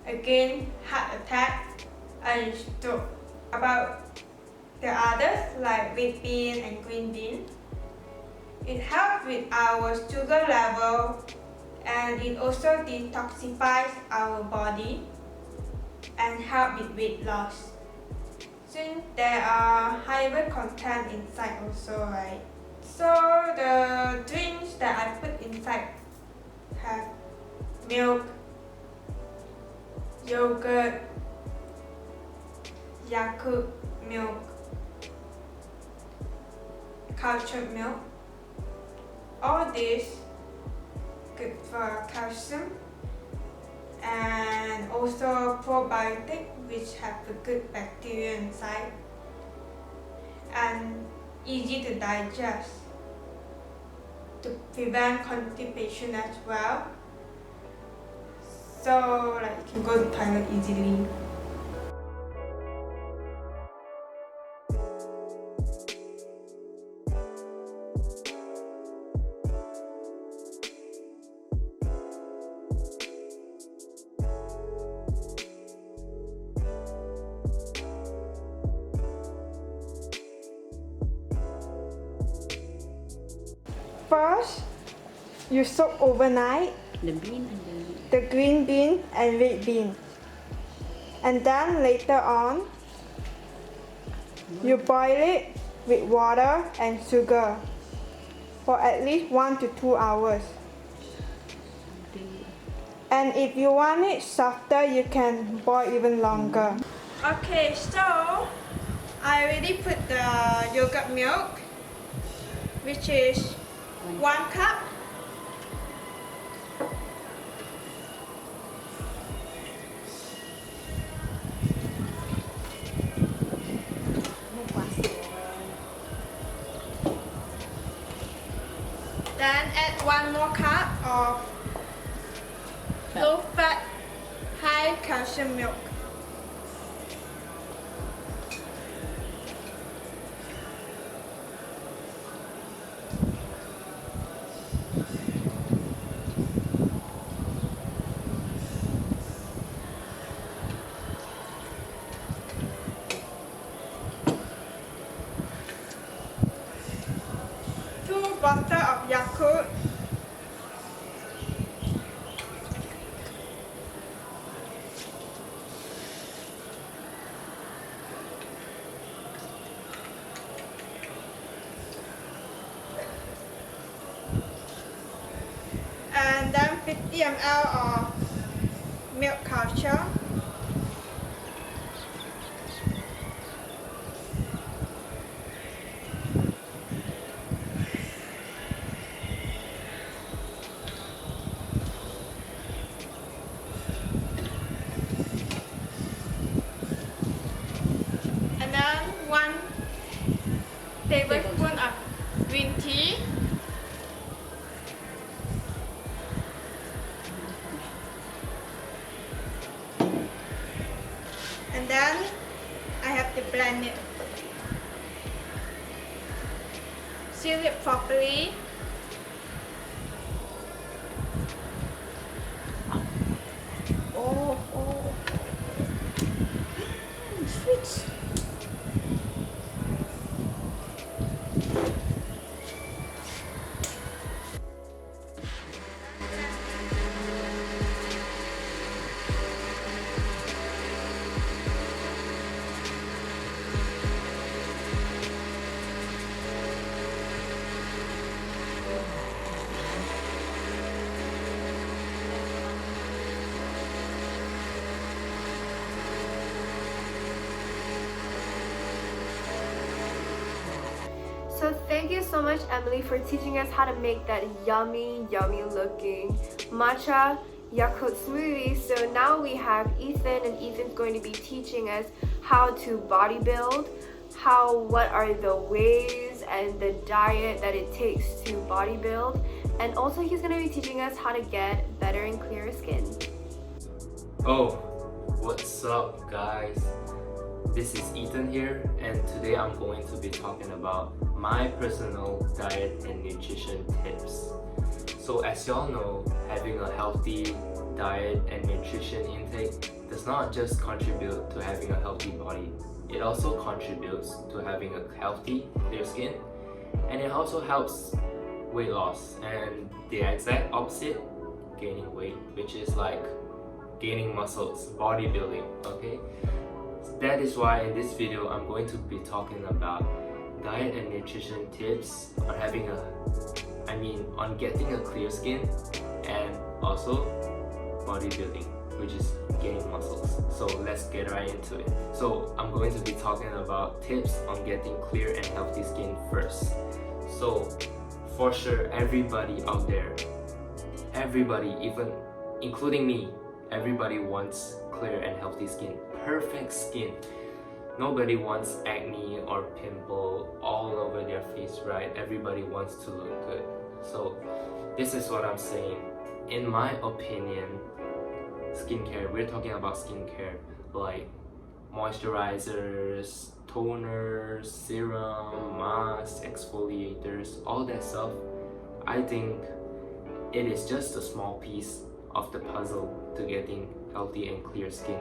Speaker 7: against heart attack and stroke. About the others like red bean and green bean, it helps with our sugar level, and it also detoxifies our body and help with weight loss. Since there are fiber content inside also, right? So the drinks that I put inside have milk, yogurt, Yakult milk, cultured milk. All this good for calcium, and also probiotic, which have a good bacteria inside and easy to digest to prevent constipation as well. So like you can go to toilet easily. First, you soak overnight
Speaker 8: The bean and
Speaker 7: the green bean and red bean. And then later on, you boil it with water and sugar for at least 1 to 2 hours. And if you want it softer, you can boil even longer. Okay, so I already put the yogurt milk, which is 1 cup. Then add 1 more cup of low-fat, high-calcium milk. Bottle of Yakult, ml of milk culture. And then 1 tablespoon of green tea. And then I have to blend it. Seal it properly. Oh. Switch.
Speaker 1: So thank you so much, Emily, for teaching us how to make that yummy looking matcha Yakult smoothie. So now we have Ethan, and Ethan's going to be teaching us how to bodybuild, what are the ways and the diet that it takes to bodybuild, and also he's going to be teaching us how to get better and clearer skin.
Speaker 8: Oh, what's up guys? This is Ethan here, and today I'm going to be talking about my personal diet and nutrition tips. So as y'all know, having a healthy diet and nutrition intake does not just contribute to having a healthy body, it also contributes to having a healthy, clear skin, and it also helps weight loss, and the exact opposite, gaining weight, which is like gaining muscles, bodybuilding, okay? That is why in this video I'm going to be talking about diet and nutrition tips on on getting a clear skin, and also bodybuilding, which is gaining muscles. So let's get right into it. So I'm going to be talking about tips on getting clear and healthy skin first. So for sure, everybody out there, everybody, even including me, everybody wants clear and healthy skin, perfect skin. Nobody wants acne or pimple all over their face, right? Everybody wants to look good. So this is what I'm saying. In my opinion, skincare, we're talking about skincare like moisturizers, toners, serum, masks, exfoliators, all that stuff. I think it is just a small piece of the puzzle to getting healthy and clear skin.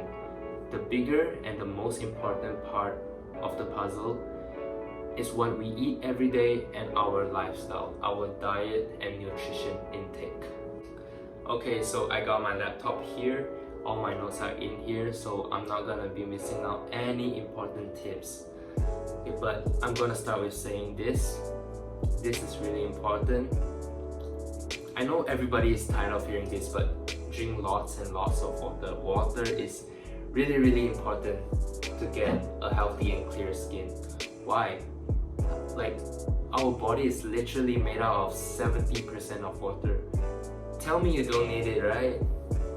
Speaker 8: The bigger and the most important part of the puzzle is what we eat every day and our lifestyle, our diet and nutrition intake. Okay, so I got my laptop here, all my notes are in here, so I'm not gonna be missing out any important tips. Okay, but I'm gonna start with saying this is really important. I know everybody is tired of hearing this, but drink lots and lots of water. Water is really important to get a healthy and clear skin. Why? Like, our body is literally made out of 70% of water. Tell me you don't need it, right?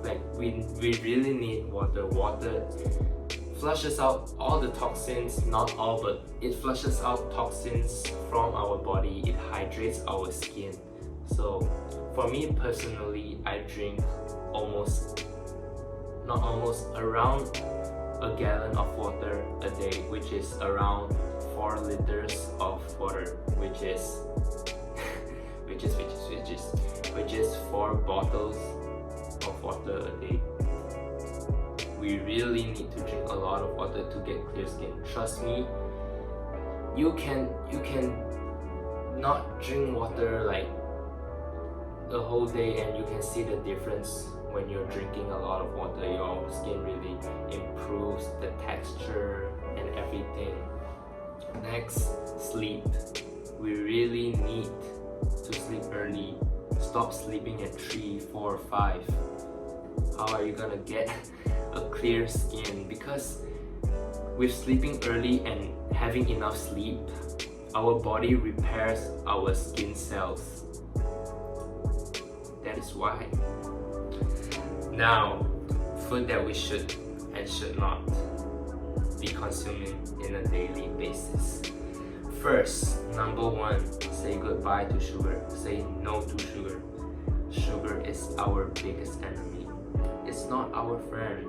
Speaker 8: Like, we really need water. Water flushes out all the toxins, not all, but it flushes out toxins from our body. It hydrates our skin. So for me personally, I drink around a gallon of water a day, which is around 4 liters of water, which is 4 bottles of water a day. We really need to drink a lot of water to get clear skin. Trust me, you can not drink water like the whole day and you can see the difference. When you're drinking a lot of water, your skin really improves the texture and everything. Next, sleep. We really need to sleep early stop sleeping at 3, 4, 5, how are you gonna get a clear skin? Because with sleeping early and having enough sleep, our body repairs our skin cells. That is why. Now, food that we should and should not be consuming in a daily basis. First, number one, say goodbye to sugar. Say no to sugar. Sugar is our biggest enemy. It's not our friend.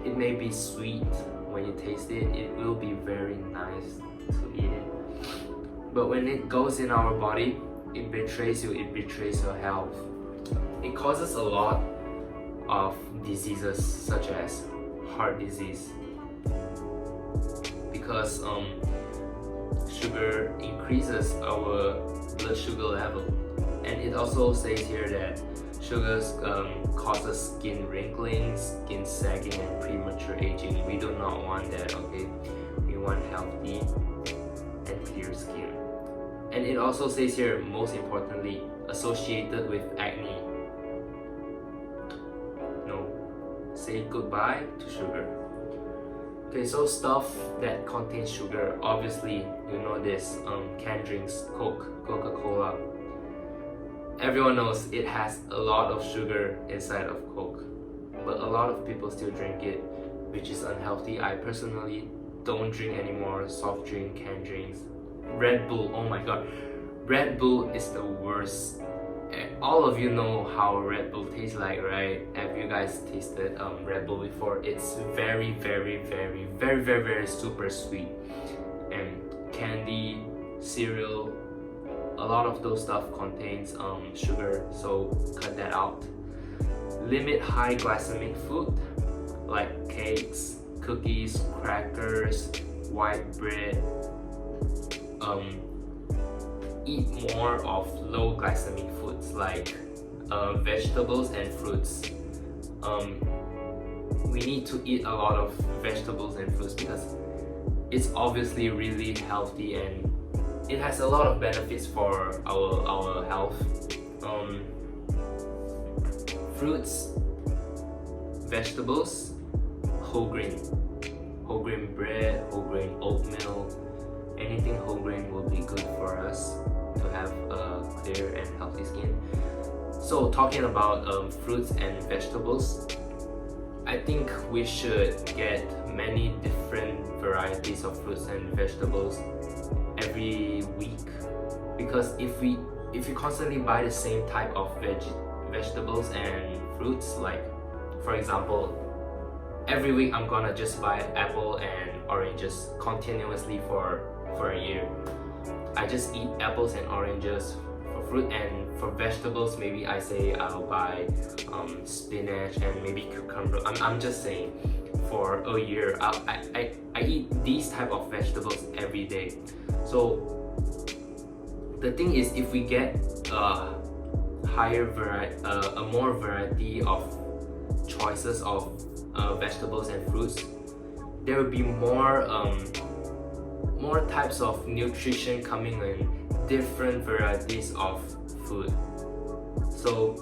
Speaker 8: It may be sweet when you taste it. It will be very nice to eat it. But when it goes in our body, it betrays you. It betrays your health. It causes a lot of diseases such as heart disease, because sugar increases our blood sugar level, and it also says here that sugars causes skin wrinkling, skin sagging, and premature aging. We do not want that, okay? We want healthy and clear skin. And it also says here, most importantly, associated with acne. No, say goodbye to sugar. Okay, so stuff that contains sugar, obviously you know this, canned drinks, Coke, Coca-Cola. Everyone knows it has a lot of sugar inside of Coke, but a lot of people still drink it, which is unhealthy. I personally don't drink anymore soft drink, canned drinks. Red Bull, oh my god, Red Bull is the worst. All of you know how Red Bull tastes like, right? Have you guys tasted Red Bull before? It's very super sweet, and candy, cereal, a lot of those stuff contains sugar, so cut that out. Limit high glycemic food like cakes, cookies, crackers, white bread. Eat more of low glycemic foods like vegetables and fruits. We need to eat a lot of vegetables and fruits because it's obviously really healthy and it has a lot of benefits for our health. Fruits, vegetables, whole grain bread, whole grain oatmeal, anything whole grain will be good for us to have a clear and healthy skin. So talking about fruits and vegetables, I think we should get many different varieties of fruits and vegetables every week, because if you constantly buy the same type of vegetables and fruits, like for example, every week I'm gonna just buy apple and oranges continuously for a year. I just eat apples and oranges for fruit, and for vegetables maybe I say I'll buy spinach and maybe cucumber. I'm just saying, for a year I eat these type of vegetables every day. So the thing is, if we get a more variety of choices of vegetables and fruits, there will be more types of nutrition coming in, different varieties of food. So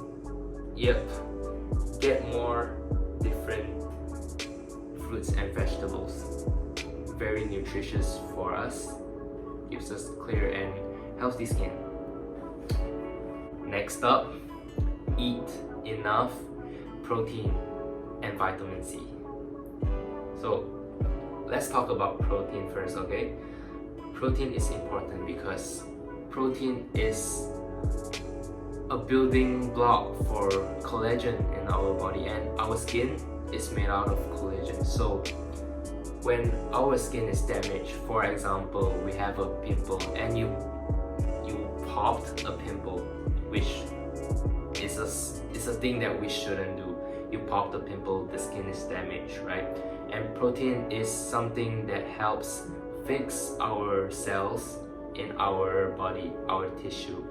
Speaker 8: yep, get more different fruits and vegetables. Very nutritious for us, gives us clear and healthy skin. Next up, eat enough protein and vitamin C. So let's talk about protein first, okay? Protein is important because protein is a building block for collagen in our body, and our skin is made out of collagen. So when our skin is damaged, for example, we have a pimple and you popped a pimple, which is a thing that we shouldn't do. You pop the pimple, the skin is damaged, right? And protein is something that helps fix our cells in our body, our tissue.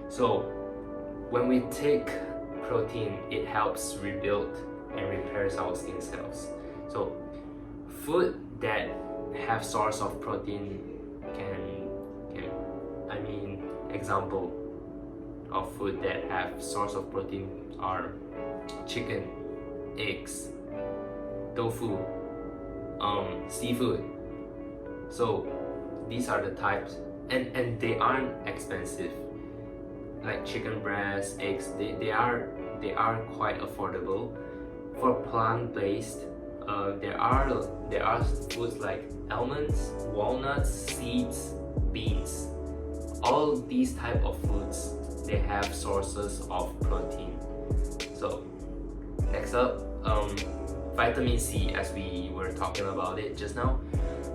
Speaker 8: So when we take protein, it helps rebuild and repairs our skin cells. So food that have source of protein can example, of food that have source of protein are chicken, eggs, tofu, seafood. So these are the types, and they aren't expensive. Like chicken breast, eggs, they are quite affordable. For plant-based, there are foods like almonds, walnuts, seeds, beans. All these type of foods, they have sources of protein. So next up, vitamin C, as we were talking about it just now.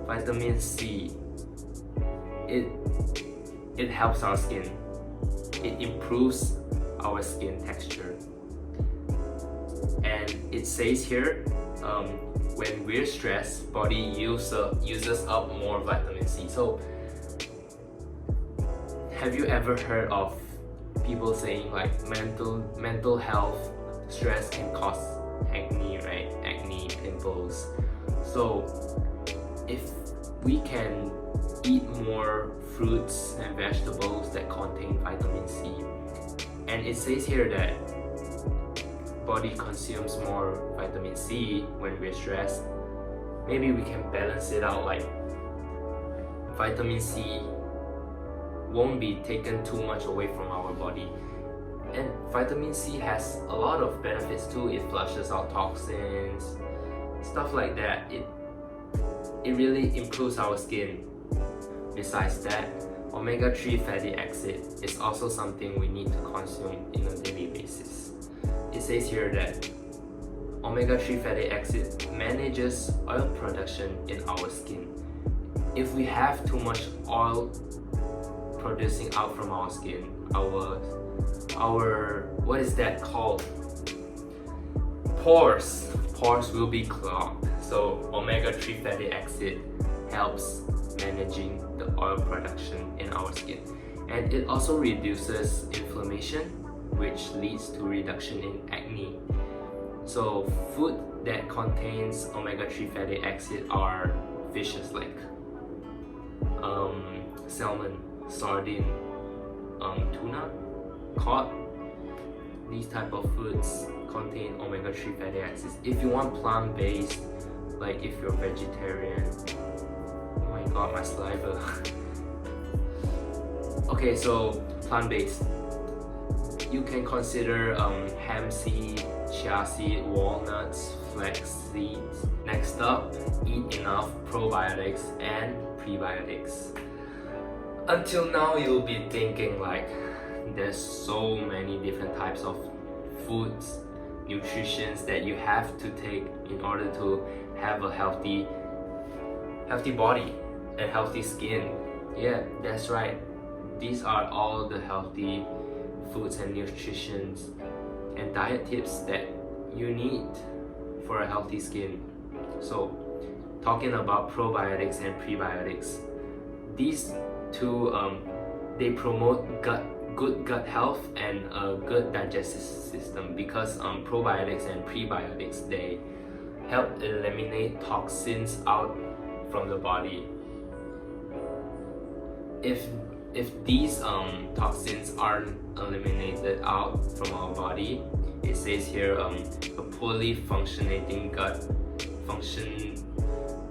Speaker 8: Vitamin C, it helps our skin. It improves our skin texture. And it says here, when we're stressed, body uses up more vitamin C. So have you ever heard of people saying like mental health stress can cause acne, right? Acne, pimples. So if we can eat more fruits and vegetables that contain vitamin C, and it says here that body consumes more vitamin C when we're stressed, maybe we can balance it out, like vitamin C won't be taken too much away from our body. And vitamin C has a lot of benefits too. It flushes out toxins, stuff like that. It really improves our skin. Besides that, omega-3 fatty acid is also something we need to consume on a daily basis. It says here that omega-3 fatty acid manages oil production in our skin. If we have too much oil producing out from our skin, our what is that called? Pores will be clogged. So omega-3 fatty acid helps managing the oil production in our skin, and it also reduces inflammation, which leads to reduction in acne. So food that contains omega-3 fatty acid are fishes like salmon, sardine, tuna, cod. These type of foods contain omega-3 fatty acids. If you want plant-based, like if you're vegetarian, oh my god, my saliva. Okay, so plant-based, you can consider hemp seed, chia seed, walnuts, flax seeds. Next up, eat enough probiotics and prebiotics. Until now, you'll be thinking like there's so many different types of foods, nutritions that you have to take in order to have a healthy body and healthy skin. Yeah, that's right. These are all the healthy foods and nutritions and diet tips that you need for a healthy skin. So talking about probiotics and prebiotics, these two they promote good gut health and a good digestive system, because probiotics and prebiotics, they help eliminate toxins out from the body. If these toxins aren't eliminated out from our body, it says here a poorly functioning gut function.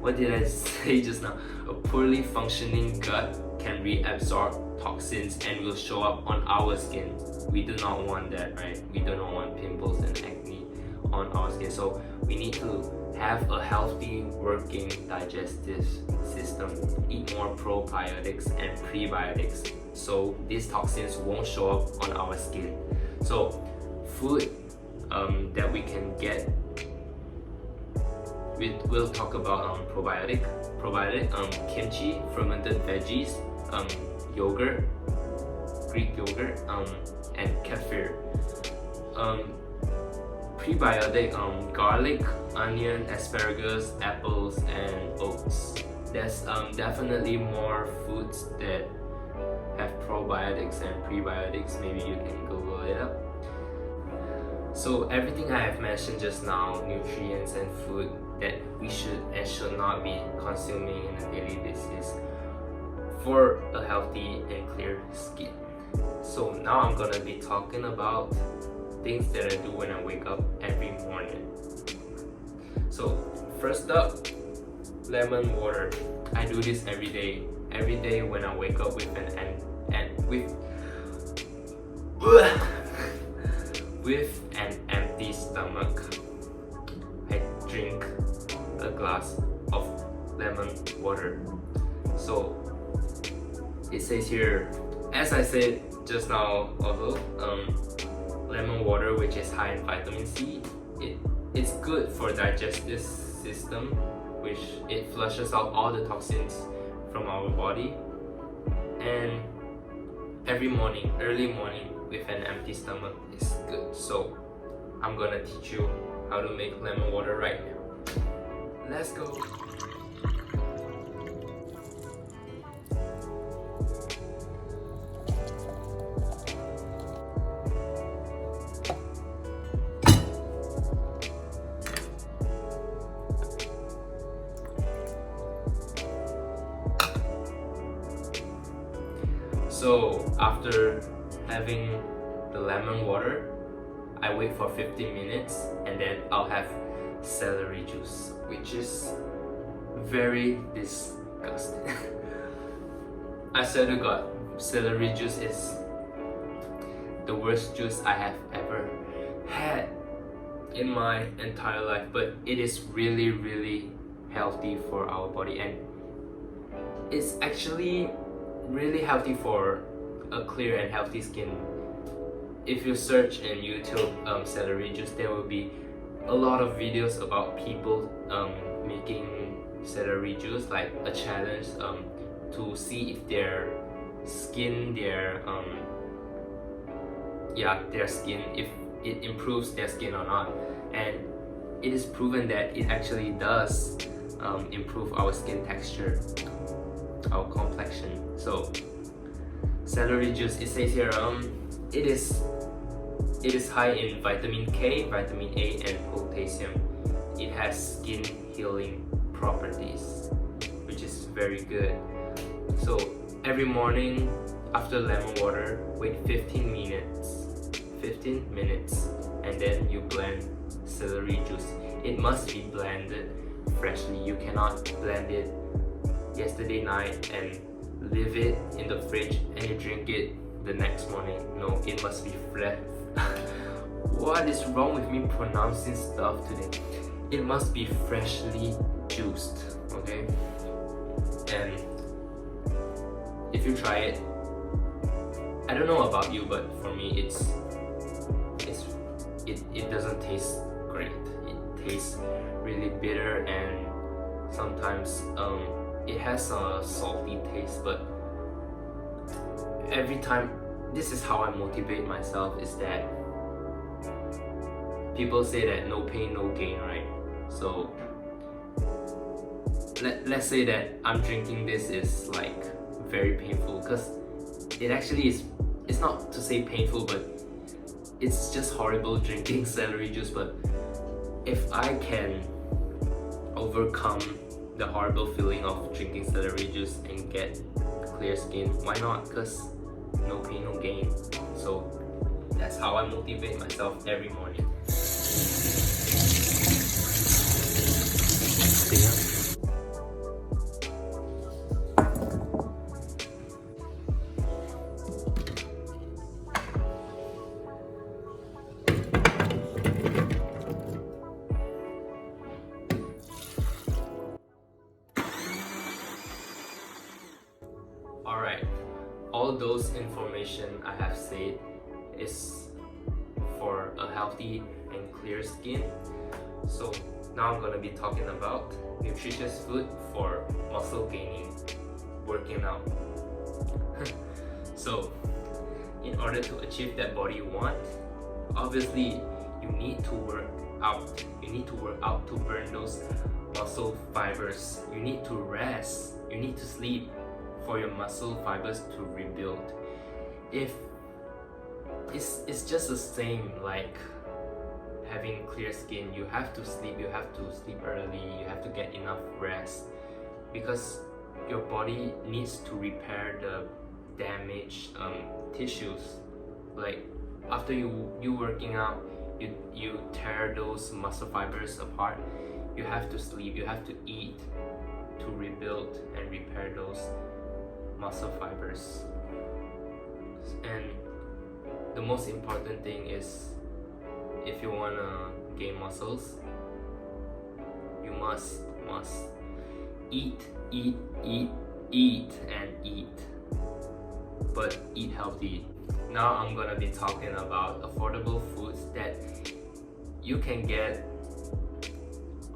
Speaker 8: What did I say just now? A poorly functioning gut can reabsorb toxins and will show up on our skin. We do not want that, right? We do not want pimples and acne on our skin. So we need to have a healthy working digestive system. Eat more probiotics and prebiotics so these toxins won't show up on our skin. So food that we can get, we'll talk about probiotic, kimchi, fermented veggies, yogurt, Greek yogurt, and kefir. Prebiotic, garlic, onion, asparagus, apples, and oats. There's definitely more foods that have probiotics and prebiotics. Maybe you can Google it up. So everything I have mentioned just now, nutrients and food that we should and should not be consuming on a daily basis for a healthy and clear skin. So now I'm gonna be talking about things that I do when I wake up every morning. So first up, lemon water. I do this every day. Every day when I wake up with with an empty stomach, I drink a glass of lemon water. So it says here, as I said just now, although lemon water, which is high in vitamin C, it's good for digestive system, which it flushes out all the toxins from our body. And every morning, early morning, with an empty stomach is good. So I'm gonna teach you how to make lemon water right now. Let's go. So after having the lemon water, I wait for 15 minutes and then I'll have celery juice, which is very disgusting. I swear to God, celery juice is the worst juice I have ever had in my entire life, but it is really healthy for our body, and it's actually really healthy for a clear and healthy skin. If you search in YouTube celery juice, there will be a lot of videos about people making celery juice, like a challenge to see if their skin, their skin, if it improves their skin or not. And it is proven that it actually does improve our skin texture, our complexion. So celery juice, it says here it is high in vitamin K, vitamin A, and potassium. It has skin healing properties, which is very good. So every morning after lemon water, wait 15 minutes, and then you blend celery juice. It must be blended freshly. You cannot blend it yesterday night and leave it in the fridge and you drink it the next morning. No, it must be fresh. What is wrong with me pronouncing stuff today? It must be freshly juiced, okay? And if you try it, I don't know about you, but for me it doesn't taste great. It tastes really bitter, and sometimes it has a salty taste. But every time, this is how I motivate myself, is that people say that no pain, no gain, right? So let's say that I'm drinking this is like very painful, because it actually is. It's not to say painful, but it's just horrible drinking celery juice. But if I can overcome the horrible feeling of drinking celery juice and get clear skin, why not? Because no pain, no gain. So that's how I motivate myself every morning. Alright, all those information I have said is for a healthy and clear skin. So now I'm going to be talking about nutritious food for muscle gaining, working out. So in order to achieve that body you want, obviously you need to work out. You need to work out to burn those muscle fibers. You need to rest. You need to sleep for your muscle fibers to rebuild. If it's just the same like having clear skin, you have to sleep early, you have to get enough rest, because your body needs to repair damage tissues. Like after you working out, you tear those muscle fibers apart. You have to sleep, you have to eat to rebuild and repair those muscle fibers. And the most important thing is, if you wanna gain muscles, you must eat, and eat, but eat healthy. Now I'm gonna be talking about affordable foods that you can get,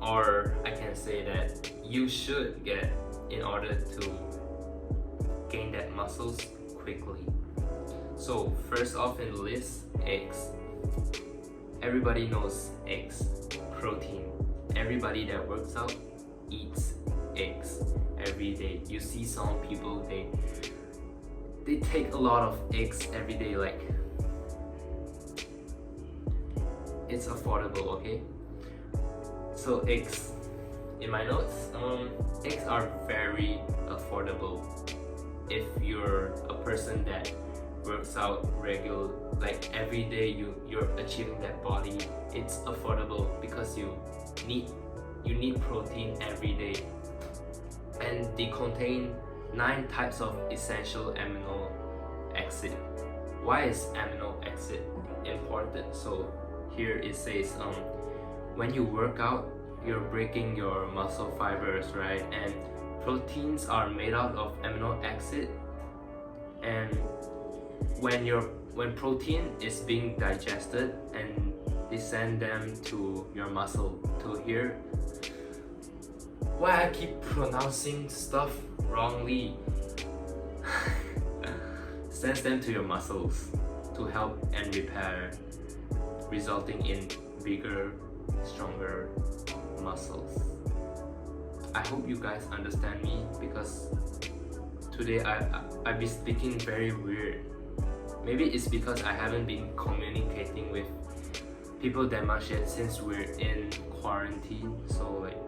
Speaker 8: or I can say that you should get, in order to gain that muscles quickly. So first off in the list, eggs. Everybody knows eggs, protein. Everybody that works out eats eggs every day. You see some people, they take a lot of eggs every day. Like, it's affordable, okay? So eggs, in my notes, eggs are very affordable. If you're a person that works out regular, like every day, you're achieving that body, it's affordable because you need protein every day. And they contain 9 types of essential amino acid. Why is amino acid important? So here it says, when you work out, you're breaking your muscle fibers, right? And proteins are made out of amino acid, and when protein is being digested, and they send them to your muscle, to here. Why I keep pronouncing stuff wrongly? Sends them to your muscles to help and repair, resulting in bigger, stronger muscles. I hope you guys understand me, because today I be speaking very weird. Maybe it's because I haven't been communicating with people that much yet since we're in quarantine. So like,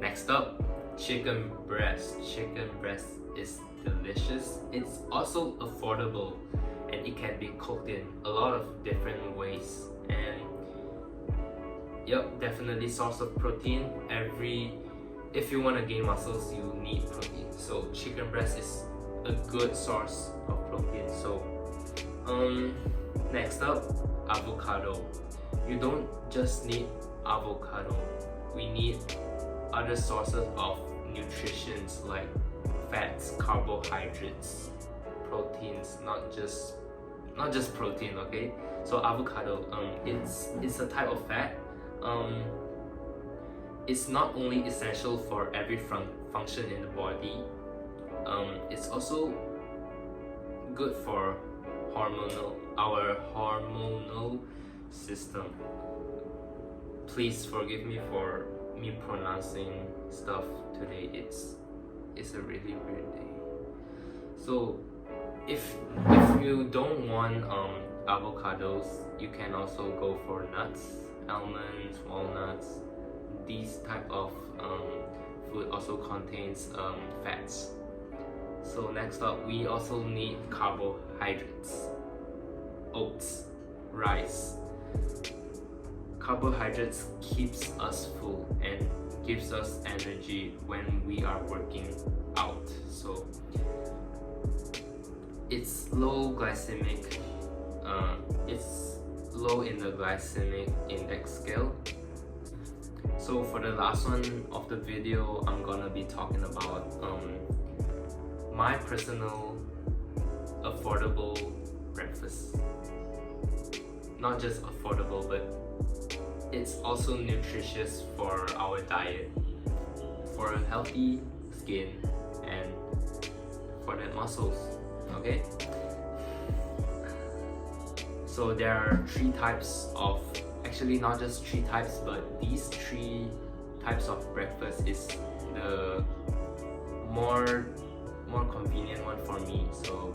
Speaker 8: next up, chicken breast. Chicken breast is delicious. It's also affordable, and it can be cooked in a lot of different ways. And yep, definitely source of protein. If you want to gain muscles, you need protein. So chicken breast is a good source of protein. So next up, avocado. You don't just need avocado. We need other sources of nutritions like fats, carbohydrates, proteins, not just protein, okay? So avocado, it's a type of fat. It's not only essential for every function in the body, it's also good for our hormonal system. Please forgive me for me pronouncing stuff today. It's a really weird day. So if you don't want avocados, you can also go for nuts, almonds, walnuts. These type of food also contains fats. So next up, we also need carbohydrates. Oats, rice. Carbohydrates keeps us full and gives us energy when we are working out. So it's low glycemic. It's low in the glycemic index scale. So for the last one of the video, I'm gonna be talking about my personal affordable breakfast. Not just affordable, but it's also nutritious for our diet, for a healthy skin, and for the muscles, okay? So there are 3 types of, actually not just 3 types, but these 3 types of breakfast is the more convenient one for me. So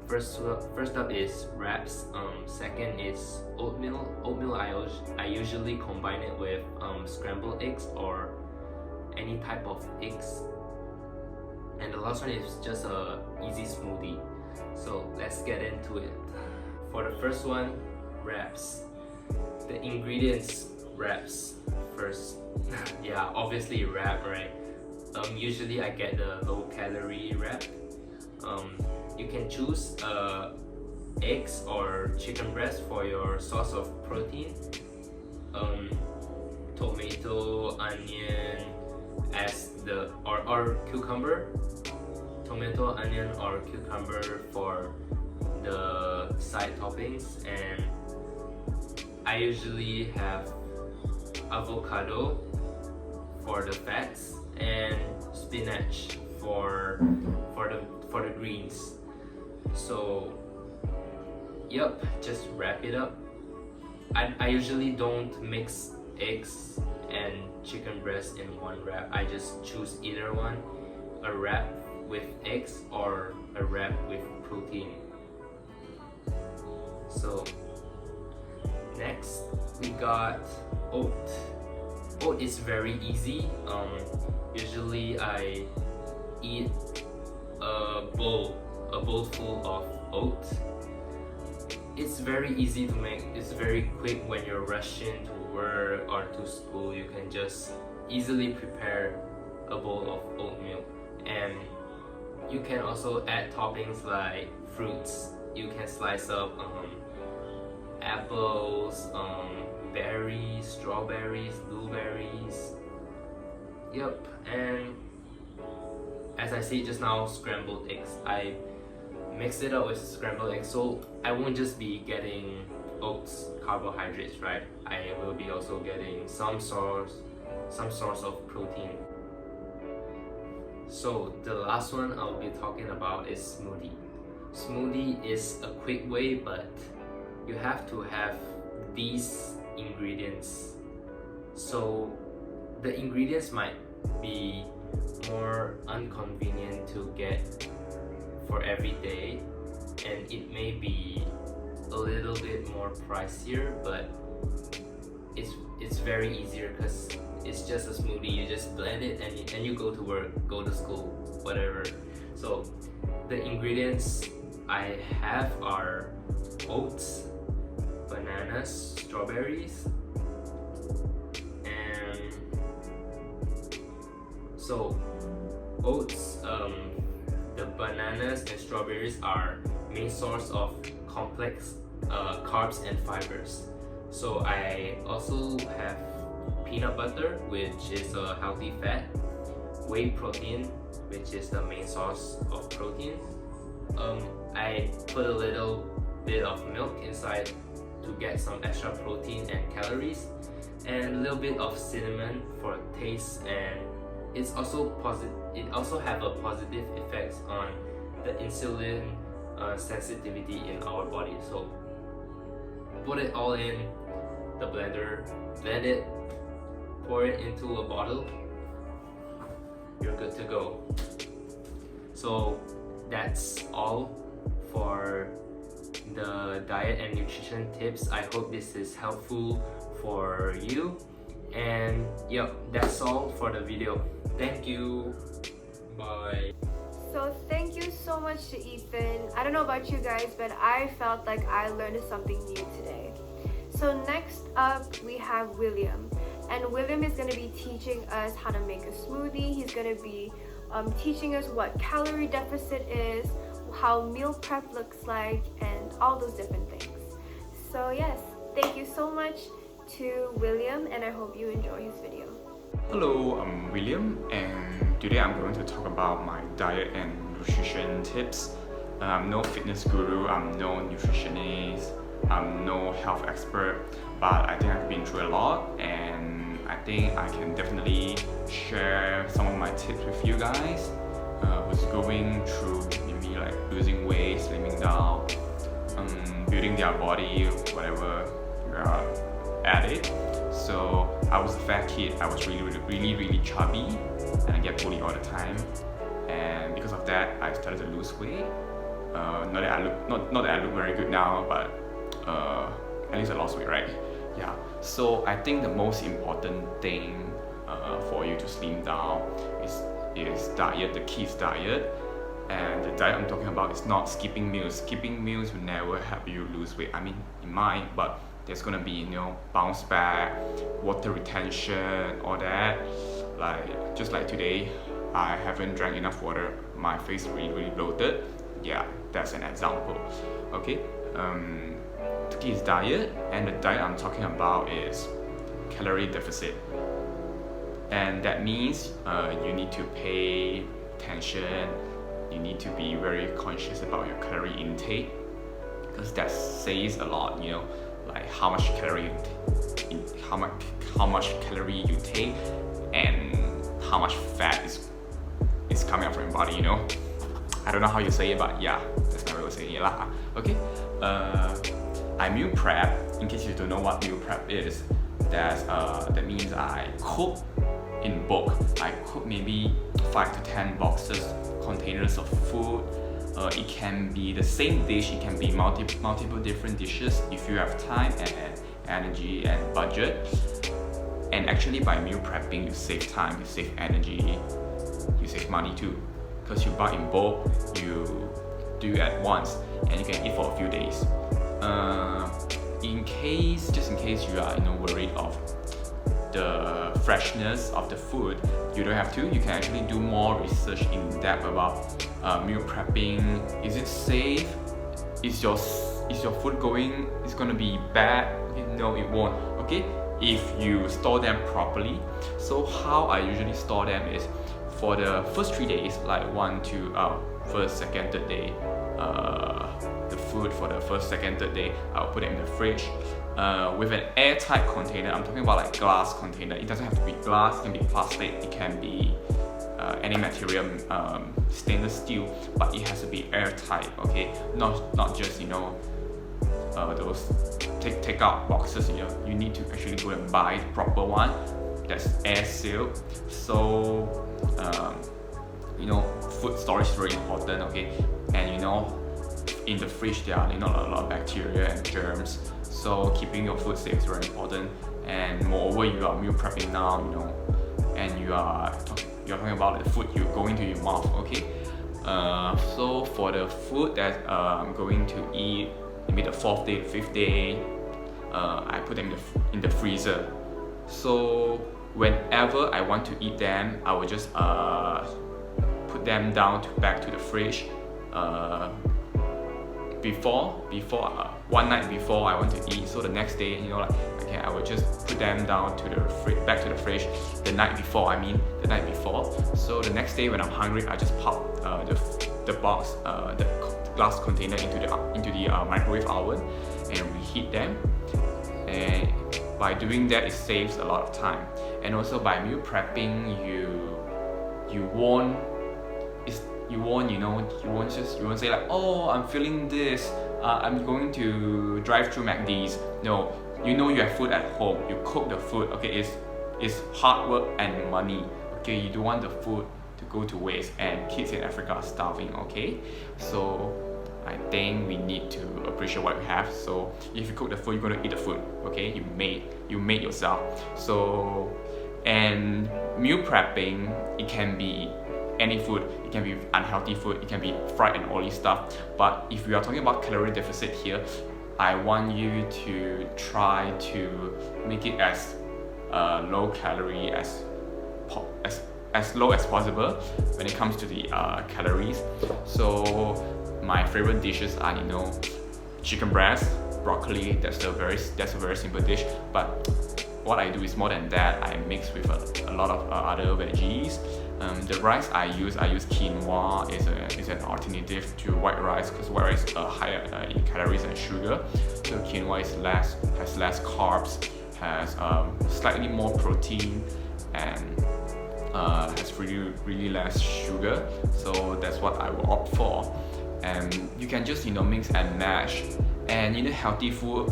Speaker 8: first up is wraps. Second is oatmeal. I usually combine it with scrambled eggs or any type of eggs. and the last one is just a easy smoothie. So let's get into it. For the first one, wraps. The ingredients, wraps first. Yeah, obviously wrap, right? Usually I get the low calorie wrap. You can choose eggs or chicken breast for your source of protein. Tomato, onion as the or cucumber. Tomato, onion, or cucumber for the side toppings, and I usually have avocado for the fats and spinach for the greens. So yep, just wrap it up. I usually don't mix eggs and chicken breast in one wrap. I just choose either one, a wrap with eggs or a wrap with protein. So next we got oat. Oat is very easy. Usually I eat a bowl full of oat. It's very easy to make. It's very quick when you're rushing to work or to school. You can just easily prepare a bowl of oatmeal, and you can also add toppings like fruits. You can slice up apples, berries, strawberries, blueberries. Yep, and as I said just now, scrambled eggs. I mix it up with scrambled eggs, so I won't just be getting oats carbohydrates, right? I will be also getting some source of protein. So the last one I'll be talking about is smoothie. Smoothie is a quick way, but you have to have these ingredients. So the ingredients might be more inconvenient to get for every day, and it may be a little bit more pricier, but it's very easier because it's just a smoothie. You just blend it and you go to work, go to school, whatever. So the ingredients I have are oats, bananas, strawberries, and so oats, the bananas and strawberries are main source of complex carbs and fibers. So I also have peanut butter, which is a healthy fat, whey protein, which is the main source of protein. I put a little bit of milk inside to get some extra protein and calories, and a little bit of cinnamon for taste, and it's also it also have a positive effect on the insulin sensitivity in our body. So put it all in the blender, blend it, pour it into a bottle, you're good to go. So that's all for the diet and nutrition tips. I hope this is helpful for you, and yep, that's all for the video. Thank you, bye.
Speaker 1: So thank you so much to Ethan. I don't know about you guys, but I felt like I learned something new today. So next up we have William, and William is going to be teaching us how to make a smoothie. He's going to be teaching us what calorie deficit is, how meal prep looks like, and all those different things. So yes, thank you so much to William, and I hope you enjoy his video.
Speaker 9: Hello, I'm William, and today I'm going to talk about my diet and nutrition tips. I'm no fitness guru, I'm no nutritionist, I'm no health expert, but I think I've been through a lot, and I think I can definitely share some of my tips with you guys who's going through maybe like losing weight, slimming down, building their body, whatever you're at it. So I was a fat kid. I was really chubby, and I get bullied all the time. And because of that, I started to lose weight. Not that I look very good now, but at least I lost weight, right? Yeah. So I think the most important thing for you to slim down is diet, the kids diet. And the diet I'm talking about is not skipping meals. Skipping meals will never help you lose weight. I mean, it might, but there's gonna be, bounce back, water retention, all that. Like, just like today, I haven't drank enough water. My face really bloated. Yeah, that's an example. Okay, the key is diet, and the diet I'm talking about is calorie deficit. And that means you need to pay attention. You need to be very conscious about your calorie intake, because that says a lot, like how much calorie you take and how much fat is coming out from your body, I don't know how you say it, but yeah, that's my way of saying it lah. Okay, I meal prep. In case you don't know what meal prep is, that means I cook in bulk. I cook maybe 5 to 10 boxes, containers of food. It can be the same dish, it can be multiple different dishes if you have time and energy and budget. And actually, by meal prepping, you save time, you save energy, you save money too, because you buy in bulk, you do it at once, and you can eat for a few days. Just in case you are worried of the freshness of the food, you don't have to. You can actually do more research in depth about meal prepping. Is it safe? Is your food gonna be bad? No, it won't. Okay, if you store them properly. So how I usually store them is, for the first 3 days, like first, second, third day, the food for the first, second, third day, I'll put it in the fridge with an airtight container. I'm talking about like glass container. It doesn't have to be glass, it can be plastic, it can be any material, stainless steel, but it has to be airtight. Okay, not just those take out boxes. You need to actually go and buy the proper one that's air sealed. So food storage is very important. Okay, and in the fridge there are a lot of bacteria and germs, so keeping your food safe is very important. And moreover, you are meal prepping now, and you're talking about the food you go into your mouth. Okay, so for the food that I'm going to eat, maybe the 4th day, 5th day, I put them in the freezer. So whenever I want to eat them, I will just put them down back to the fridge. One night before I want to eat, so the next day, I will just put them down to back to the fridge the night before. So the next day when I'm hungry, I just pop the box, the glass container into the microwave oven and reheat them. And by doing that, it saves a lot of time. And also by meal prepping, you won't say like, oh, I'm feeling this, I'm going to drive through McD's. No, you have food at home, you cook the food. Okay, it's hard work and money. Okay, you don't want the food to go to waste, and kids in Africa are starving. Okay, so I think we need to appreciate what we have. So if you cook the food, you're gonna eat the food. Okay, you made yourself. So, and meal prepping, it can be any food. It can be unhealthy food, it can be fried and oily stuff. But if we are talking about calorie deficit here, I want you to try to make it as low calorie as low as possible when it comes to the calories. So my favorite dishes are chicken breast, broccoli. That's a very simple dish. But what I do is more than that. I mix with a lot of other veggies. The rice I use quinoa. Is an alternative to white rice, because white rice is higher in calories and sugar. So quinoa has less carbs, has slightly more protein, and has really less sugar. So that's what I will opt for. And you can just mix and mash. And healthy food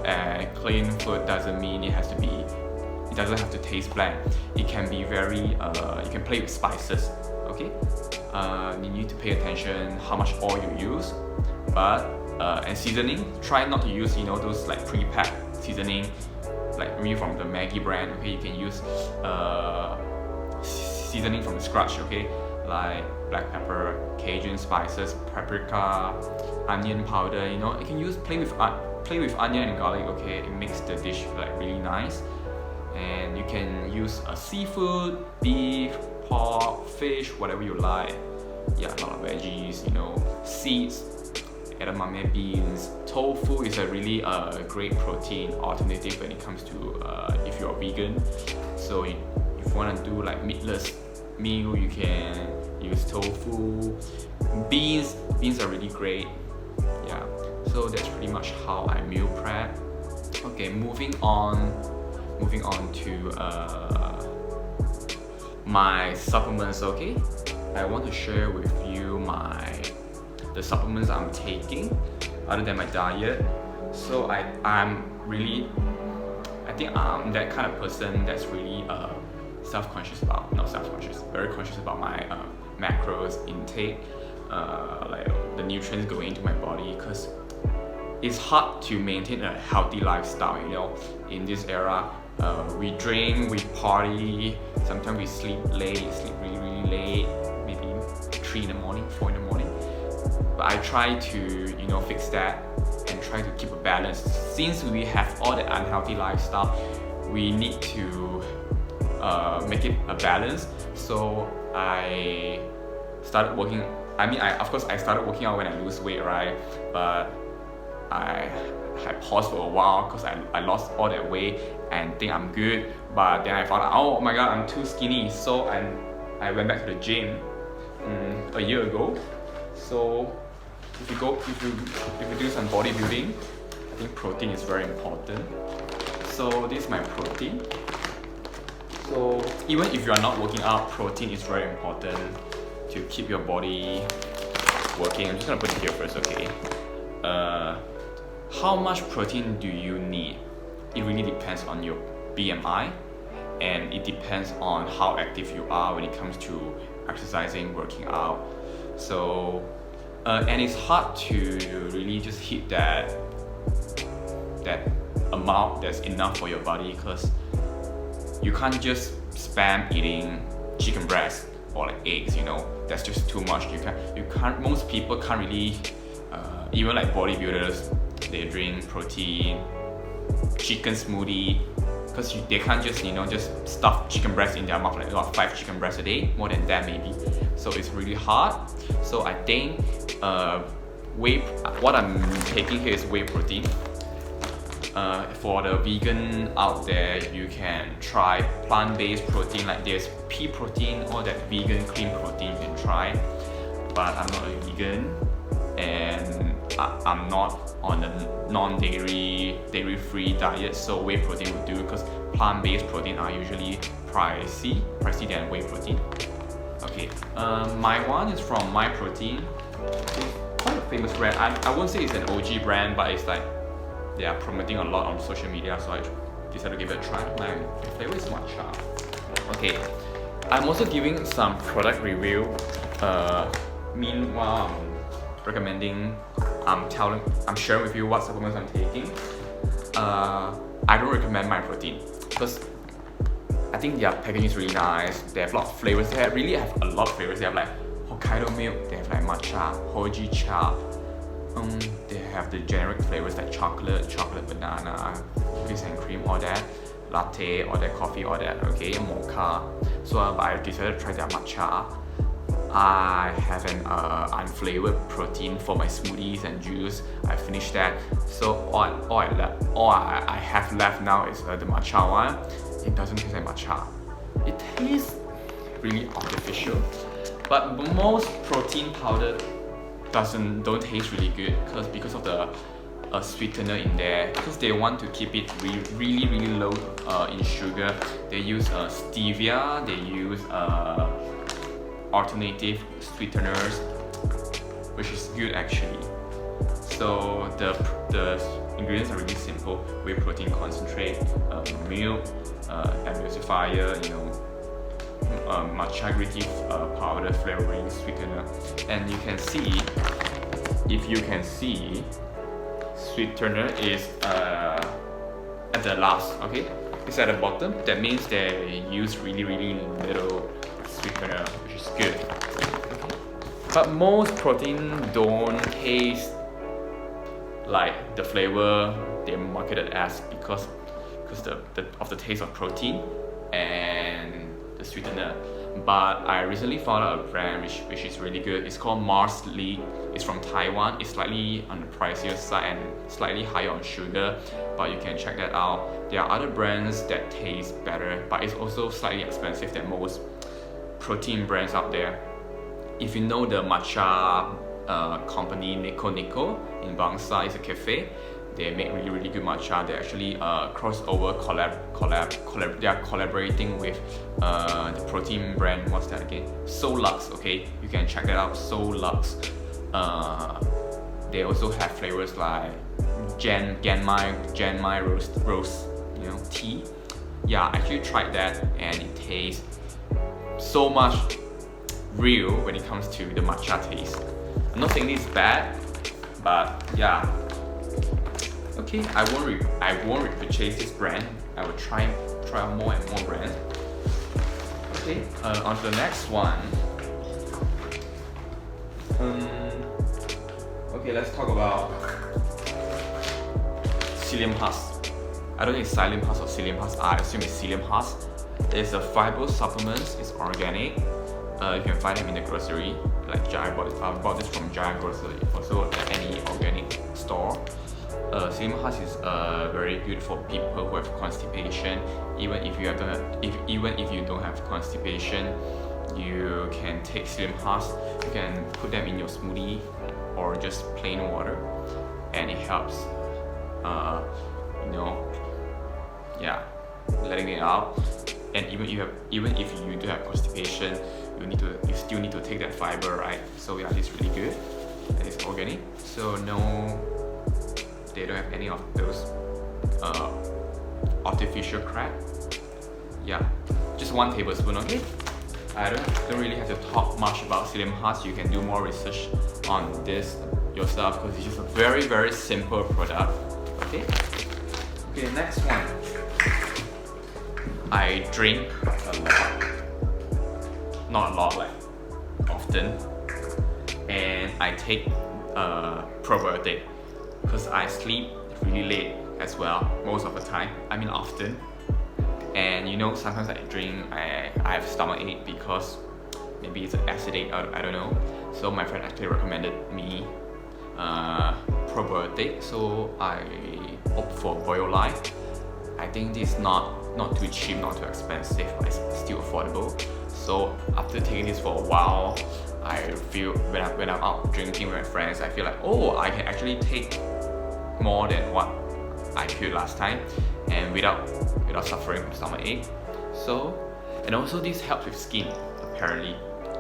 Speaker 9: and clean food doesn't mean it doesn't have to taste bland. It can be very you can play with spices. Okay, you need to pay attention how much oil you use, but and seasoning, try not to use those like pre-packed seasoning. like maybe from the Maggi brand. Okay, you can use seasoning from scratch. Okay, like black pepper, Cajun spices, paprika, onion powder. You know, you can use play with onion and garlic. Okay, it makes the dish like really nice. And you can use seafood, beef, pork, fish, whatever you like. Yeah, a lot of veggies, you know, seeds, edamame beans. Tofu is a really great protein alternative when it comes to if you're vegan. So if you want to do like meatless meal, you can use tofu. Beans are really great. Yeah, so that's pretty much how I meal prep. Okay, moving on to my supplements. Okay, I want to share with you the supplements I'm taking other than my diet. So I think I'm that kind of person that's really very conscious about my macros intake, like the nutrients going into my body, because it's hard to maintain a healthy lifestyle, you know, in this era. We drink, we party, sometimes we sleep really late, maybe 3 in the morning, 4 in the morning. But I try to, you know, fix that and try to keep a balance. Since we have all the unhealthy lifestyle, we need to make it a balance. So I started working. Of course I started working out when I lose weight, right? But I paused for a while because I lost all that weight and think I'm good. But then I found out, oh my god, I'm too skinny. So I went back to the gym a year ago. So if you do some bodybuilding, I think protein is very important. So this is my protein. So even if you are not working out, protein is very important to keep your body working. I'm just gonna put it here first, okay? How much protein do you need? It really depends on your BMI, and it depends on how active you are when it comes to exercising, working out. So and it's hard to really just hit that amount that's enough for your body, because you can't just spam eating chicken breast or like eggs, you know. That's just too much. You can't most people can't really even like bodybuilders, they drink protein, chicken smoothie, because they can't just, you know, just stuff chicken breast in their mouth, like 5 chicken breasts a day, more than that maybe. So it's really hard. So I think what I'm taking here is whey protein. For the vegan out there, you can try plant-based protein, like there's pea protein or that vegan clean protein you can try. But I'm not a vegan, and I'm not on a non-dairy, dairy-free diet, so whey protein will do, because plant-based protein are usually pricey than whey protein. Okay, my one is from My Protein. It's quite a famous brand. I won't say it's an OG brand, but it's like they are promoting a lot on social media, so I decided to give it a try. My flavor is matcha. Okay, I'm also giving some product review. Meanwhile, I'm sharing with you what supplements I'm taking. I don't recommend My Protein because I think their packaging is really nice. They have a lot of flavors. They really have a lot of flavors. They have like Hokkaido milk, they have like matcha, hojicha. They have the generic flavors like chocolate banana, cookies and cream, all that, latte, all that, coffee, all that, okay, mocha. So I decided to try their matcha. I have an unflavored protein for my smoothies and juice. I finished that. So all I have left now is the matcha one. It doesn't taste like matcha. It tastes really artificial. But most protein powder don't taste really good because of the sweetener in there. Because they want to keep it really low in sugar. They use stevia. They use alternative sweeteners, which is good actually. So the ingredients are really simple: whey protein concentrate, milk, emulsifier, matcha green tea powder, flavoring, sweetener, and you can see, if you can see, sweetener is at the the last, okay? It's at the bottom. That means they use really little sweetener, which is good. But most protein don't taste like the flavor they marketed as because of the taste of protein and the sweetener. But I recently found out a brand which is really good. It's called Mars League. It's from Taiwan. It's slightly on the pricier side and slightly higher on sugar, but you can check that out. There are other brands that taste better, but it's also slightly expensive than most protein brands out there. If you know the matcha company Nico in Bangsa, it's a cafe. They make really good matcha. They actually crossover collab. They are collaborating with the protein brand. What's that again? Solux. Okay, you can check that out. Solux. They also have flavors like Genmai rose, tea. Yeah, I actually tried that and it tastes so much real when it comes to the matcha taste. I'm not saying this is bad, but yeah. Okay, I won't repurchase this brand. I will try out more and more brands. Okay, on to the next one. Okay, let's talk about psyllium husk. I don't know if it's psyllium husk or psyllium husk. I assume it's psyllium husk. It's a fiber supplement. It's organic. You can find them in the grocery. Like Jai bought this from Jai Grocery. Also at any organic store. Psyllium husk is very good for people who have constipation. Even if you don't have constipation, you can take psyllium husk. You can put them in your smoothie or just plain water, and it helps. Letting it out. And even if you do have constipation, you still need to take that fiber, right? So yeah, it's really good and it's organic. So no, they don't have any of those artificial crap. Yeah, just 1 tablespoon. Okay, I don't really have to talk much about psyllium husk. You can do more research on this yourself because it's just a very simple product. Okay, next one. I drink a lot, not a lot, like often, and I take probiotic because I sleep really late as well most of the time. I mean often, and sometimes I drink, I have stomachache because maybe it's an acidic, I don't know. So my friend actually recommended me probiotic, so I opt for BioLife. I think this is not too cheap, not too expensive, but it's still affordable. So after taking this for a while, I feel when I'm out drinking with my friends, I feel like, oh, I can actually take more than what I could last time, and without suffering from stomachache. So, and also this helps with skin apparently,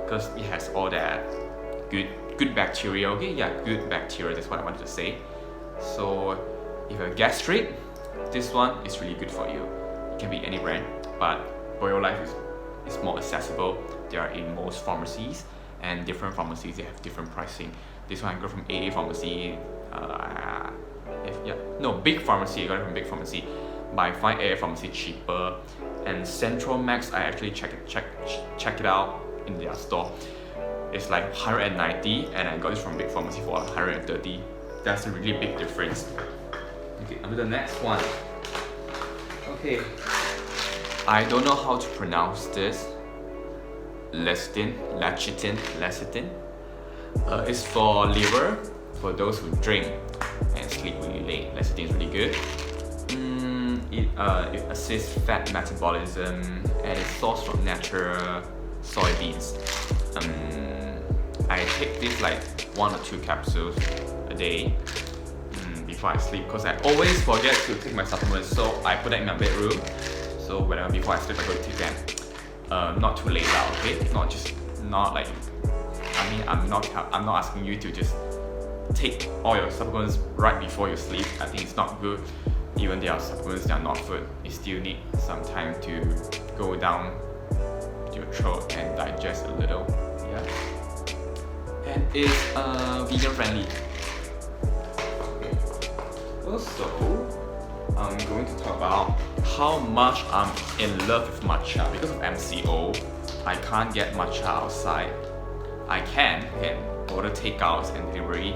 Speaker 9: because it has all that good bacteria. Okay, yeah, good bacteria. That's what I wanted to say. So, if you have gastric, this one is really good for you. It can be any brand, but BioLife is more accessible. They are in most pharmacies, and different pharmacies, they have different pricing. This one I got from AA Pharmacy. Big Pharmacy. I got it from Big Pharmacy, but I find AA Pharmacy cheaper. And Central Max, I actually check it out in their store. It's like 190, and I got this from Big Pharmacy for 130. That's a really big difference. Okay, on to the next one. Okay, I don't know how to pronounce this. Lecithin. It's for liver, for those who drink and sleep really late. Lecithin is really good. It assists fat metabolism, and it's sourced from natural soybeans. I take this like 1 or 2 capsules a day before I sleep, because I always forget to take my supplements, so I put that in my bedroom. So before I sleep, I go to take them. Not too late out, okay? I'm not asking you to just take all your supplements right before you sleep. I think it's not good. Even there are supplements that are not good, you still need some time to go down your throat and digest a little. Yeah. And it's vegan friendly. Also, I'm going to talk about how much I'm in love with matcha. Because of MCO, I can't get matcha outside. I can order takeouts and delivery,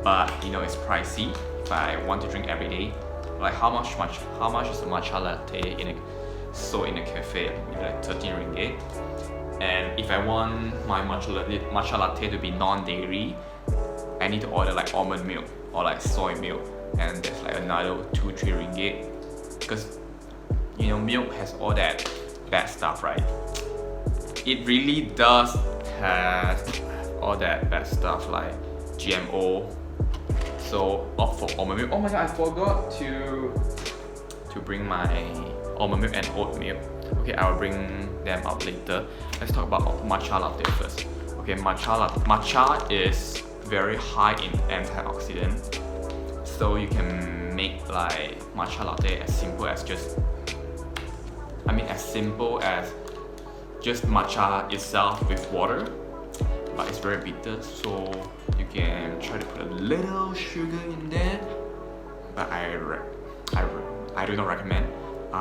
Speaker 9: but you know it's pricey. If I want to drink every day, like how much is a matcha latte in a cafe? Maybe like 13 ringgit. And if I want my matcha latte to be non-dairy, I need to order like almond milk or like soy milk, and that's like another 2-3 ringgit, because you know milk has all that bad stuff, right? It really does have all that bad stuff like GMO. So opt for almond milk. Oh my god, I forgot to bring my almond milk and oat milk. Okay, I will bring them out later. Let's talk about matcha latte first. Okay, matcha is very high in antioxidant, so you can make like matcha latte as simple as just matcha itself with water, but it's very bitter, so you can try to put a little sugar in there, but I do not recommend.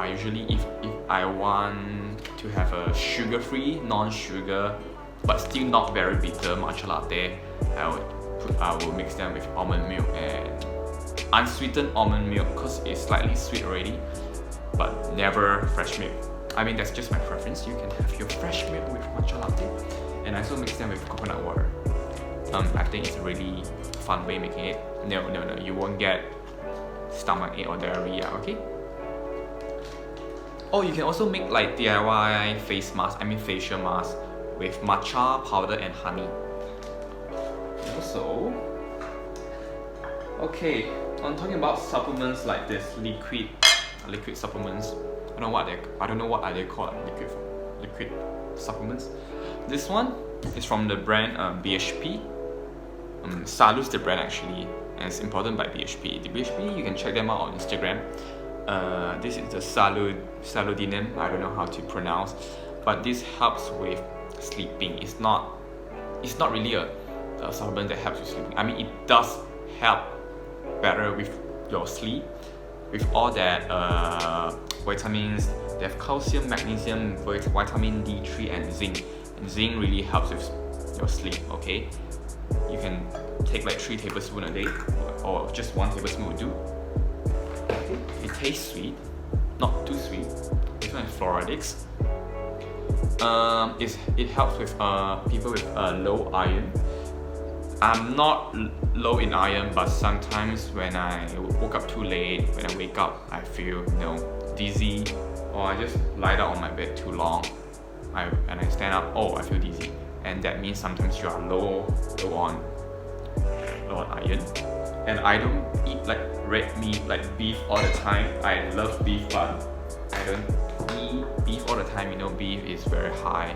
Speaker 9: Usually if I want to have a sugar-free, non-sugar, but still not very bitter matcha latte, I will mix them with almond milk and unsweetened almond milk, because it's slightly sweet already, but never fresh milk. I mean, that's just my preference. You can have your fresh milk with matcha latte, and I also mix them with coconut water. I think it's a really fun way making it. No, you won't get stomachache or diarrhea, okay? Oh, you can also make like DIY facial mask with matcha powder and honey. Also, okay, I'm talking about supplements like this, liquid supplements. I don't know what are they called, liquid supplements. This one is from the brand BHP. Salud's the brand actually, and it's imported by BHP. The BHP, you can check them out on Instagram. This is the Saludinem, I don't know how to pronounce, but this helps with sleeping. It's not really a supplement that helps with sleeping. I mean, it does help better with your sleep, with all that vitamins. They have calcium, magnesium, vitamin D3 and zinc. And zinc really helps with your sleep, okay? You can take like 3 tablespoons a day, or just 1 tablespoon will do. It tastes sweet, not too sweet. This one is Floradics. It helps with people with low iron. I'm not low in iron, but sometimes when I woke up too late, when I wake up, I feel dizzy, or I just lie down on my bed too long. And I stand up, I feel dizzy, and that means sometimes you are low on iron. And I don't eat like red meat, like beef all the time. I love beef, but I don't eat beef all the time. You know, beef is very high.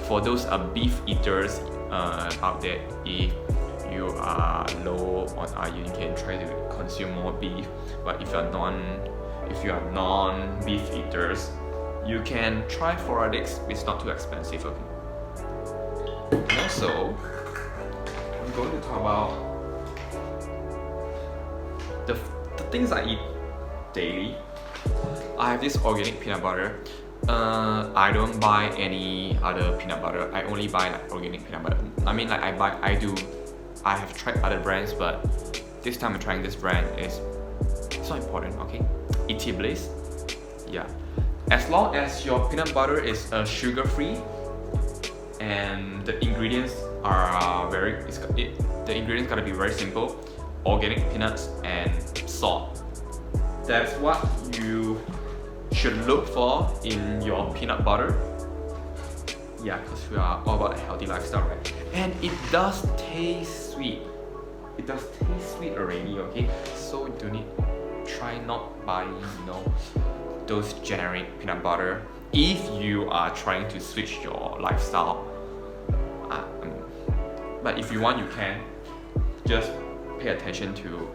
Speaker 9: For those beef eaters out there, if you are low on iron, you can try to consume more beef. But if you are non-beef eaters, you can try Floradics. It's not too expensive. Okay. And also, I'm going to talk about the things I eat daily. I have this organic peanut butter. I don't buy any other peanut butter. I only buy like organic peanut butter. I mean, like I have tried other brands, but this time I'm trying this brand. It's not important, okay? E.T. Bliss. Yeah. As long as your peanut butter is sugar-free and the ingredients are the ingredients gotta be very simple. Organic peanuts and salt. That's what you should look for in your peanut butter. Yeah, because we are all about a healthy lifestyle, right? And it does taste sweet. It does taste sweet already, okay? So try not buying, those generic peanut butter if you are trying to switch your lifestyle. But if you want, you can just pay attention to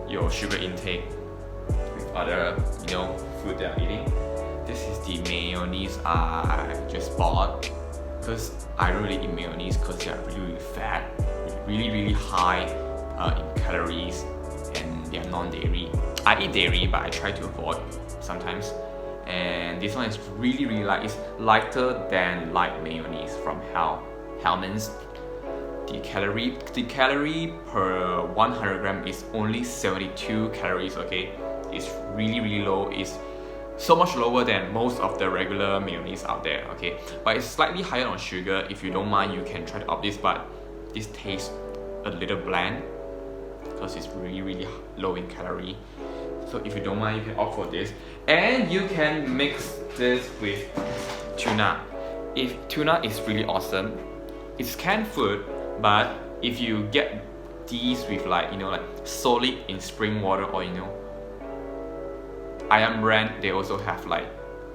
Speaker 9: your sugar intake with other food that I'm eating. This is the mayonnaise I just bought, because I don't really eat mayonnaise because they're really fat, really high in calories, and they're non-dairy. I eat dairy, but I try to avoid sometimes. And this one is really light. It's lighter than light mayonnaise from Hellmann's. The calorie per 100 gram is only 72 calories. Okay, it's really low. It's so much lower than most of the regular mayonnaise out there. Okay, but it's slightly higher on sugar. If you don't mind, you can try to opt this, but this tastes a little bland because it's really low in calorie. So if you don't mind, you can opt for this, and you can mix this with tuna. If tuna is really awesome, it's canned food, but if you get these with like solid in spring water, or Ayam brand, they also have like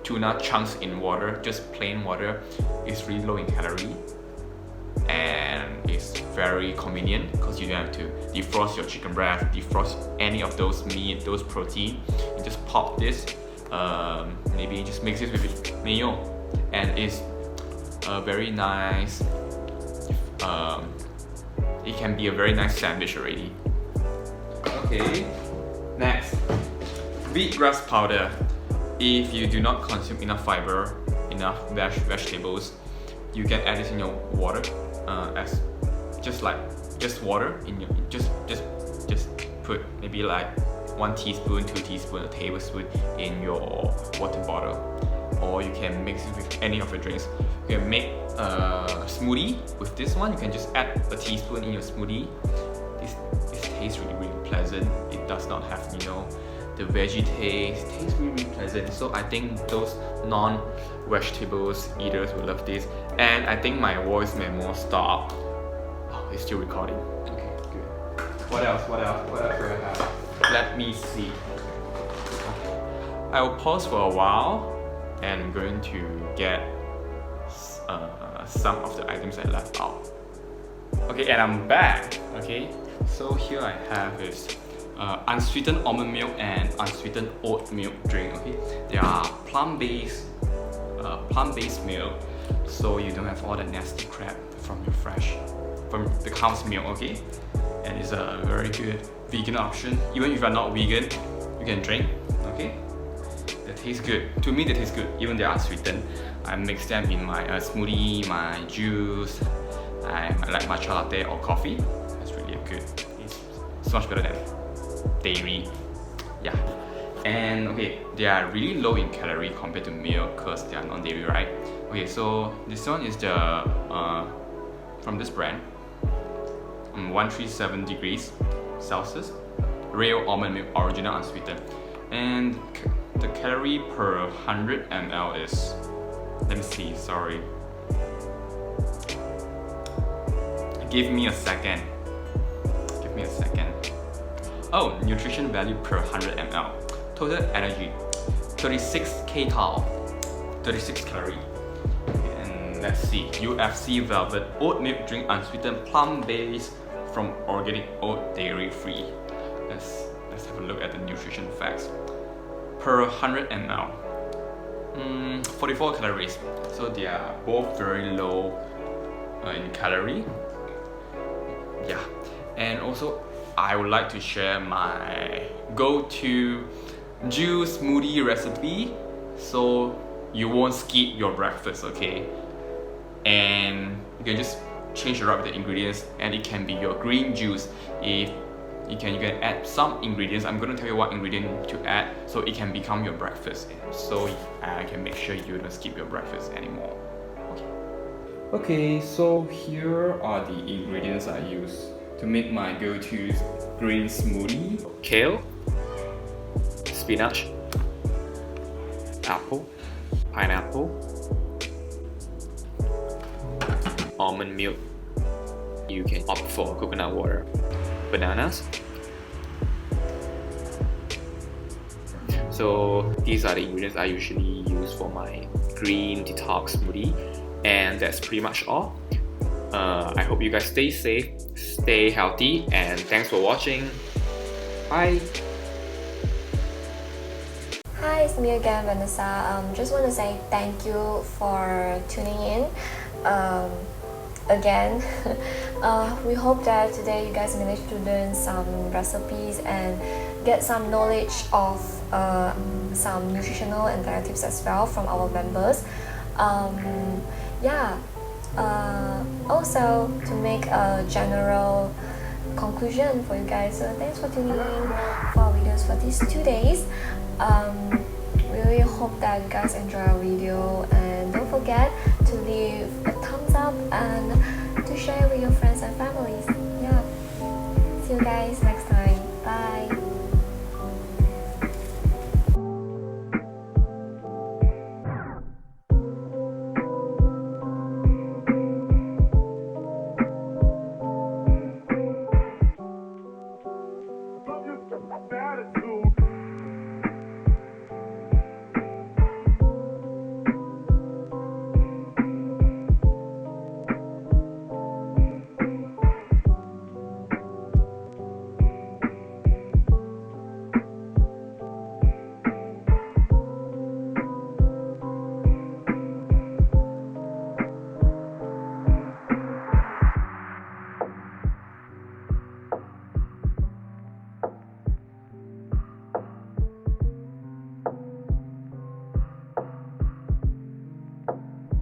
Speaker 9: tuna chunks in water, just plain water. It's really low in calorie and it's very convenient because you don't have to defrost your chicken breast, defrost any of those meat, those protein. You just pop this, maybe just mix it with mayo, and it's very nice. It can be a very nice sandwich already. Okay, next, wheatgrass powder. If you do not consume enough fiber, enough vegetables, you can add this in your water, as just water in your just put maybe like 1 teaspoon, 2 teaspoons, a tablespoon in your water bottle, or you can mix it with any of your drinks. You can make a smoothie with this one. You can just add a teaspoon in your smoothie. This tastes really pleasant. It does not have the veggie taste. It tastes really pleasant. So I think those non-vegetables eaters will love this. And I think my voice memo stopped. Oh, it's still recording. Okay, good. What else do I have? Let me see. Okay. I will pause for a while and I'm going to get some of the items I left out. Okay, and I'm back. Okay, so here I have is unsweetened almond milk and unsweetened oat milk drink. Okay, they are plant-based milk, so you don't have all the nasty crap from the cow's milk. Okay, and it's a very good vegan option. Even if you're not vegan, you can drink. Okay, they taste good. To me, they taste good. Even they are sweetened. I mix them in my smoothie, my juice. I like matcha latte or coffee. It's really good. It's so much better than dairy. Yeah. And okay, they are really low in calorie compared to milk because they are non-dairy, right? Okay, so this one is the from this brand, 137 degrees Celsius, real almond milk, original unsweetened, and the calorie per 100 ml is, let me see, sorry. Give me a second. Oh, nutrition value per 100 ml. Total energy, 36 kcal, 36 calorie. And let's see, UFC Velvet oat milk drink, unsweetened, plant-based, from organic oat, dairy-free. Let's have a look at the nutrition facts. Per 100 ml, 44 calories. So they are both very low in calorie. Yeah, and also I would like to share my go-to juice smoothie recipe, so you won't skip your breakfast. Okay, and you can just change around the ingredients, and it can be your green juice. If you can add some ingredients. I'm going to tell you what ingredient to add, so it can become your breakfast, so I can make sure you don't skip your breakfast anymore. Okay, so here are the ingredients I use to make my go-to green smoothie. Kale, spinach, apple, pineapple, almond milk. You can opt for coconut water, bananas. So these are the ingredients I usually use for my green detox smoothie, and that's pretty much all. I hope you guys stay safe, stay healthy, and thanks for watching. Bye.
Speaker 10: Hi, it's me again, Vanessa. Just want to say thank you for tuning in again. We hope that today you guys managed to learn some recipes and get some knowledge of some nutritional and diet tips as well from our members. Also to make a general conclusion for you guys. So thanks for tuning in for our videos for these 2 days. We really hope that you guys enjoy our video, and don't forget to leave a thumbs up and to share with your friends and families. Yeah, see you guys next